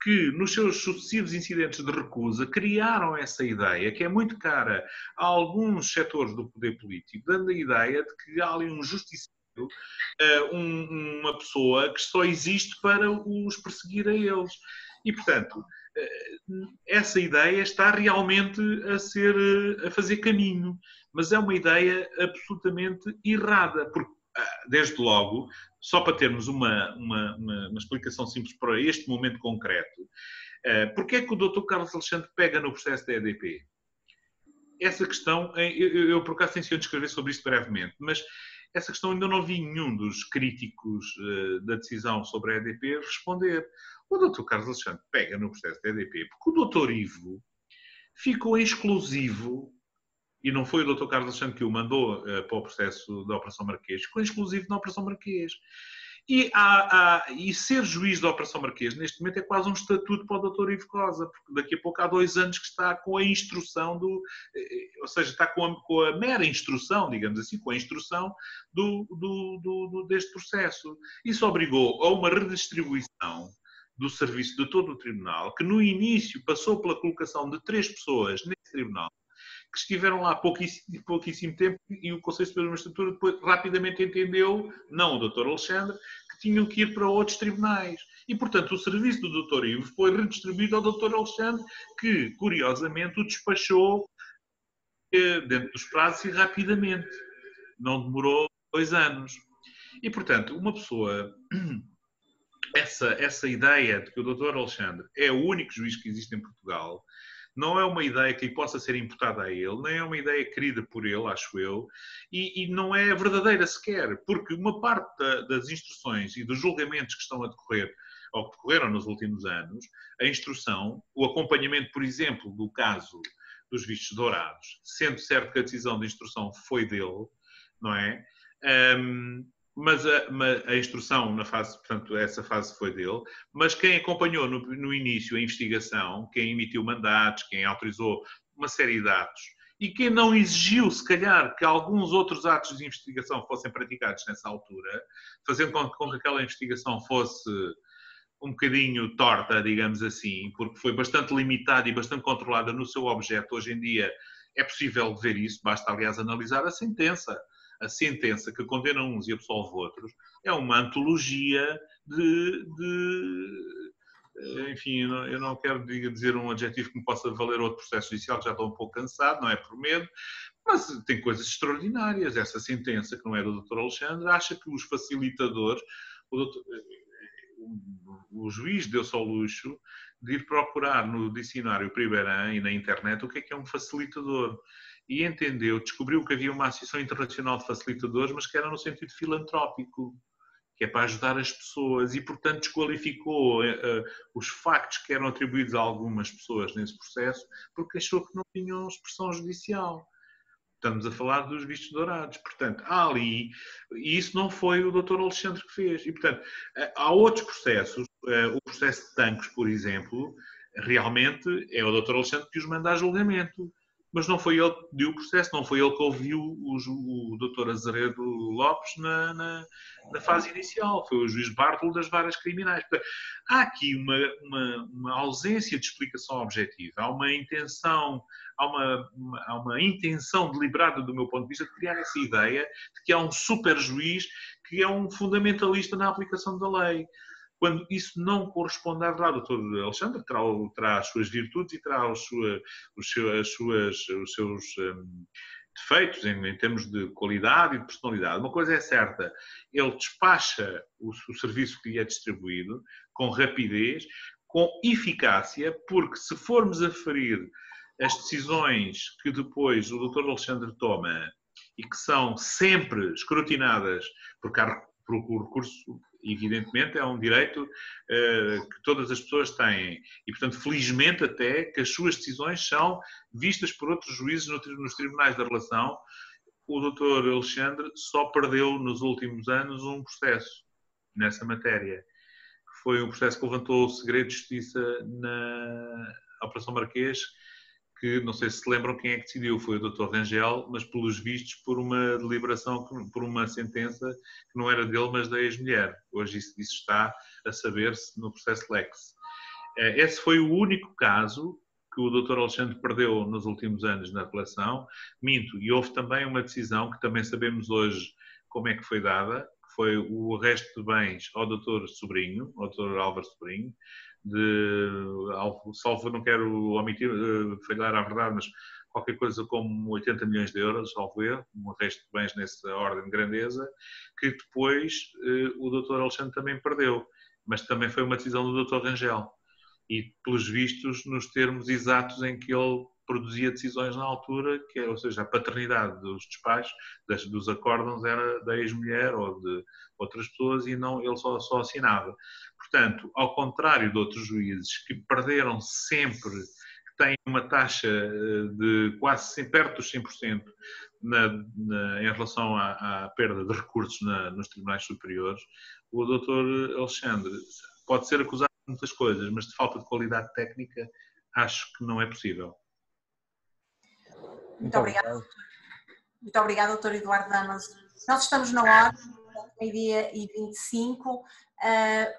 que nos seus sucessivos incidentes de recusa criaram essa ideia, que é muito cara a alguns setores do poder político, dando a ideia de que há ali um justiceiro, uma pessoa que só existe para os perseguir a eles. E, portanto, essa ideia está realmente a fazer caminho, mas é uma ideia absolutamente errada, porque, desde logo, só para termos uma explicação simples para este momento concreto, porque é que o Dr. Carlos Alexandre pega no processo da EDP? Essa questão, eu por acaso tenciono descrever sobre isto brevemente, mas essa questão ainda não vi nenhum dos críticos da decisão sobre a EDP responder. O Dr. Carlos Alexandre pega no processo da EDP porque o Dr. Ivo ficou em exclusivo, e não foi o Dr. Carlos Alexandre que o mandou para o processo da Operação Marquês, ficou em exclusivo na Operação Marquês. E ser juiz da Operação Marquês, neste momento, é quase um estatuto para o Dr. Ivo Cosa, porque daqui a pouco há 2 anos que está com a instrução ou seja, está com a mera instrução, digamos assim, com a instrução deste processo. Isso obrigou a uma redistribuição do serviço de todo o tribunal, que no início passou pela colocação de 3 pessoas nesse tribunal, que estiveram lá pouquíssimo tempo, e o Conselho Superior de Magistratura depois rapidamente entendeu, não o Dr. Alexandre, que tinham que ir para outros tribunais. E, portanto, o serviço do Dr. Ivo foi redistribuído ao Dr. Alexandre, que, curiosamente, o despachou dentro dos prazos e rapidamente. Não demorou 2 anos. E, portanto, uma pessoa... Essa ideia de que o Dr. Alexandre é o único juiz que existe em Portugal não é uma ideia que lhe possa ser imputada a ele, nem é uma ideia querida por ele, acho eu, e não é verdadeira sequer, porque uma parte das instruções e dos julgamentos que estão a decorrer, ou que decorreram nos últimos anos, a instrução, o acompanhamento, por exemplo, do caso dos vistos dourados, sendo certo que a decisão de instrução foi dele, não é? Mas a instrução na fase, portanto, essa fase foi dele, mas quem acompanhou no início a investigação, quem emitiu mandatos, quem autorizou uma série de atos, e quem não exigiu, se calhar, que alguns outros atos de investigação fossem praticados nessa altura, fazendo com que aquela investigação fosse um bocadinho torta, digamos assim, porque foi bastante limitada e bastante controlada no seu objeto. Hoje em dia é possível ver isso, basta, aliás, analisar a sentença. A sentença que condena uns e absolve outros é uma antologia enfim, eu não quero dizer um adjetivo que me possa valer outro processo judicial, que já estou um pouco cansado, não é por medo, mas tem coisas extraordinárias. Essa sentença, que não é do Dr. Alexandre, acha que os facilitadores, o juiz deu-se ao luxo de ir procurar no dicionário Priberan e na internet o que é um facilitador. E entendeu, descobriu que havia uma Associação Internacional de Facilitadores, mas que era no sentido filantrópico, que é para ajudar as pessoas, e, portanto, desqualificou os factos que eram atribuídos a algumas pessoas nesse processo, porque achou que não tinham expressão judicial. Estamos a falar dos vistos dourados. Portanto, há ali, e isso não foi o Dr. Alexandre que fez. E, portanto, há outros processos, o processo de Tancos, por exemplo, realmente é o Dr. Alexandre que os manda a julgamento. Mas não foi ele que deu o processo, não foi ele que ouviu o Dr. Azeredo Lopes na fase inicial, foi o juiz Bartolo das varas criminais. Portanto, há aqui uma ausência de explicação objetiva, há uma intenção, há uma intenção deliberada, do meu ponto de vista, de criar essa ideia de que há um super juiz que é um fundamentalista na aplicação da lei. Quando isso não corresponde à verdade, o Dr. Alexandre terá as suas virtudes e terá os seus defeitos em termos de qualidade e de personalidade. Uma coisa é certa, ele despacha o serviço que lhe é distribuído com rapidez, com eficácia, porque se formos aferir as decisões que depois o Dr. Alexandre toma e que são sempre escrutinadas, porque o recurso, evidentemente, é um direito que todas as pessoas têm. E, portanto, felizmente até que as suas decisões são vistas por outros juízes nos tribunais da relação. O Dr. Alexandre só perdeu nos últimos anos um processo nessa matéria, que foi um processo que levantou o segredo de justiça na Operação Marquês, que não sei se lembram quem é que decidiu, foi o Dr. Rangel, mas pelos vistos por uma deliberação, por uma sentença que não era dele, mas da ex-mulher. Hoje isso está a saber-se no processo Lex. Esse foi o único caso que o Dr. Alexandre perdeu nos últimos anos na relação. Minto, e houve também uma decisão que também sabemos hoje como é que foi dada, que foi o arresto de bens ao Dr. Sobrinho, ao Dr. Álvaro Sobrinho, salvo, não quero omitir, falhar à verdade, mas qualquer coisa como 80 milhões de euros, salvo erro, um arresto de bens nessa ordem de grandeza, que depois o Dr. Alexandre também perdeu, mas também foi uma decisão do Dr. Rangel. E, pelos vistos, nos termos exatos em que ele produzia decisões na altura, que, ou seja, a paternidade dos despachos, dos acórdãos era da ex-mulher ou de outras pessoas e não, ele só assinava. Portanto, ao contrário de outros juízes que perderam sempre, que têm uma taxa de quase perto dos 100% em relação à perda de recursos nos tribunais superiores, o Dr. Alexandre pode ser acusado de muitas coisas, mas de falta de qualidade técnica acho que não é possível.
Muito obrigada. Muito obrigada, Dr. Eduardo Damaso. Nós estamos na hora, meio-dia e 25.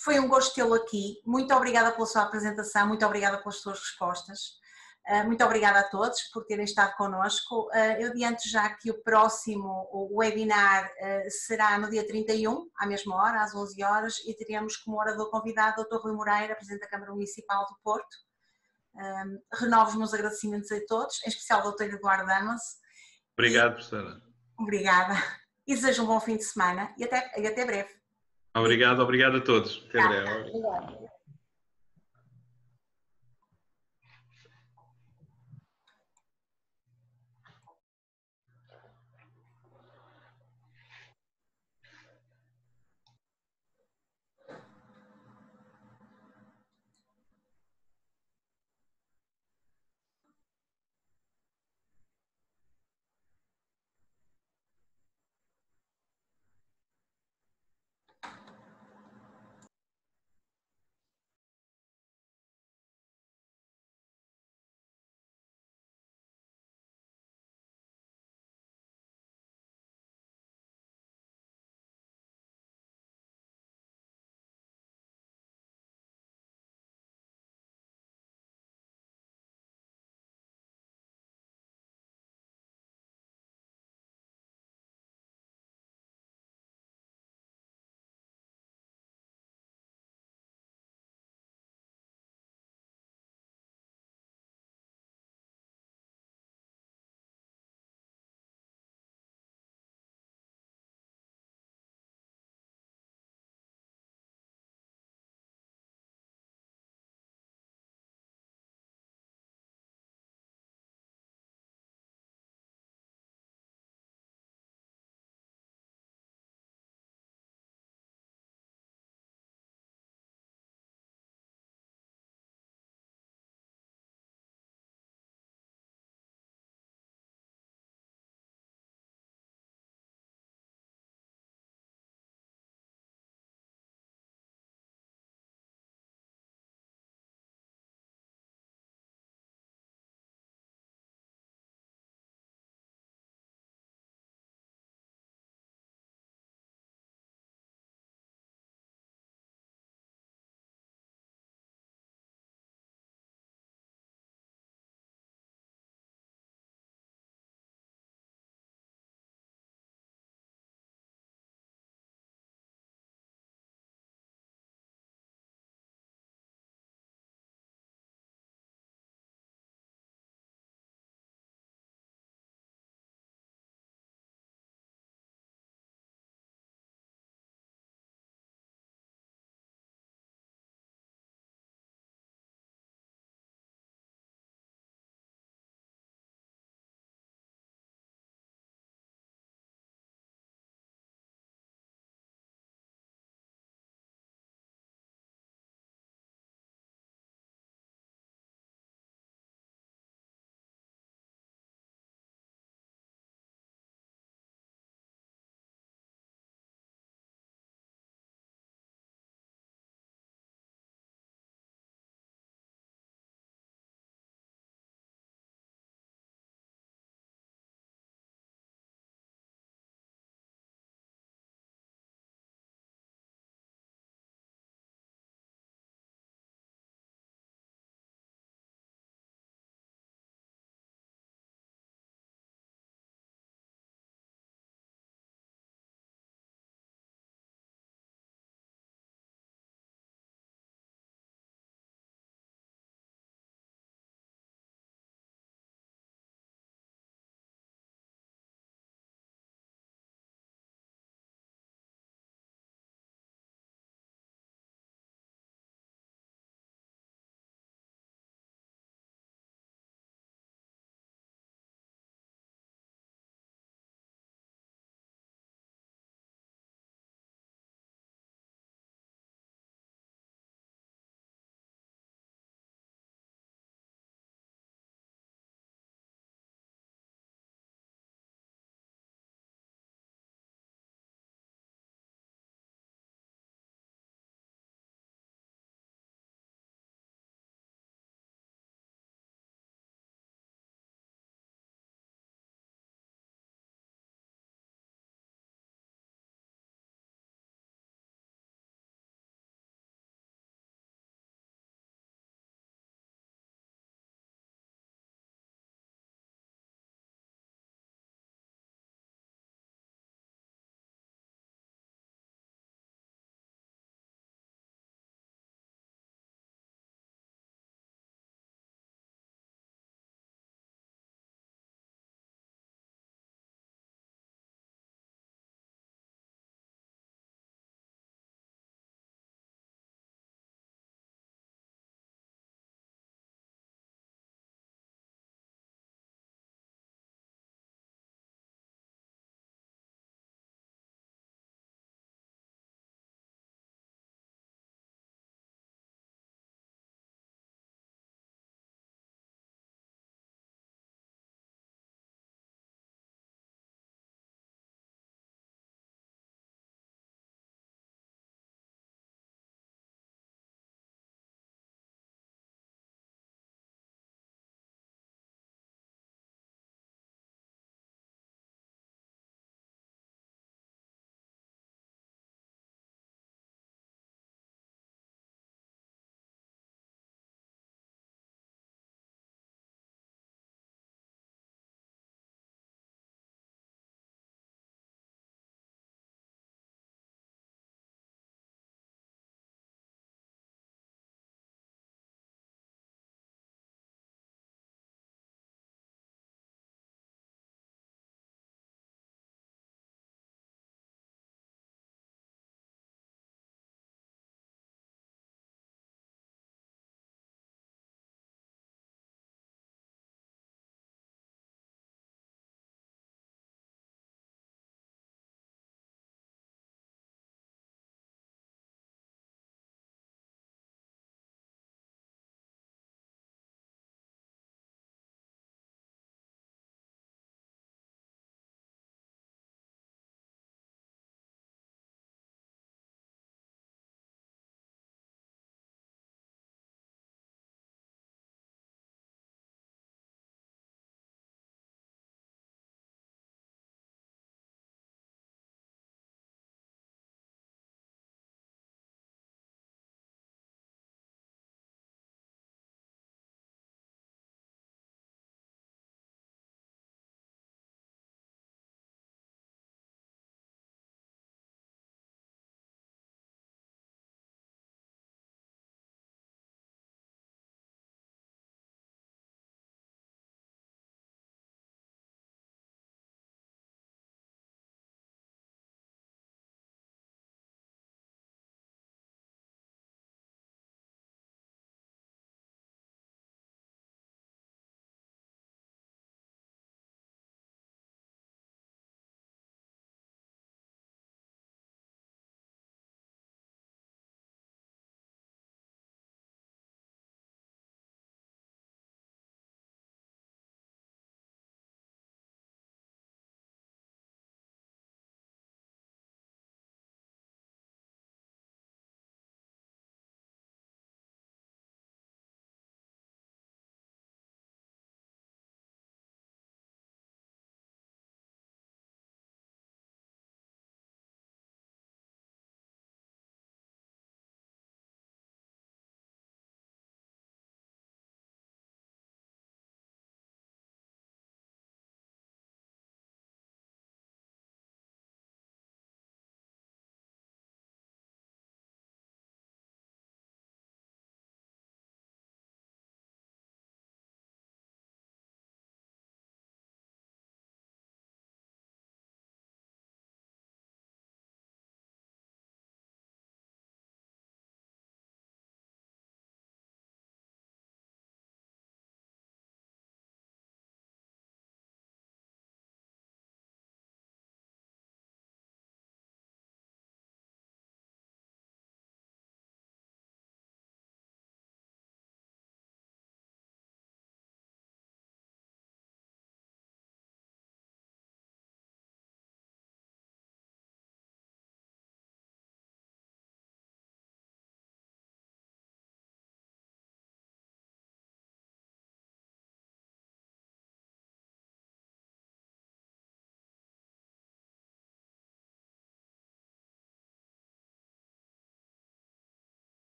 Foi um gosto tê-lo aqui. Muito obrigada pela sua apresentação, muito obrigada pelas suas respostas. Muito obrigada a todos por terem estado connosco. Eu adianto já que o próximo webinar será no dia 31, à mesma hora, às 11 horas, e teremos como orador convidado o Dr. Rui Moreira, Presidente da Câmara Municipal do Porto. Renovo os meus agradecimentos a todos, em especial ao Dr. Eduardo Damaso.
Obrigado, professora.
Obrigada. E desejo um bom fim de semana e até breve.
Obrigado a todos. Até breve.
Obrigada.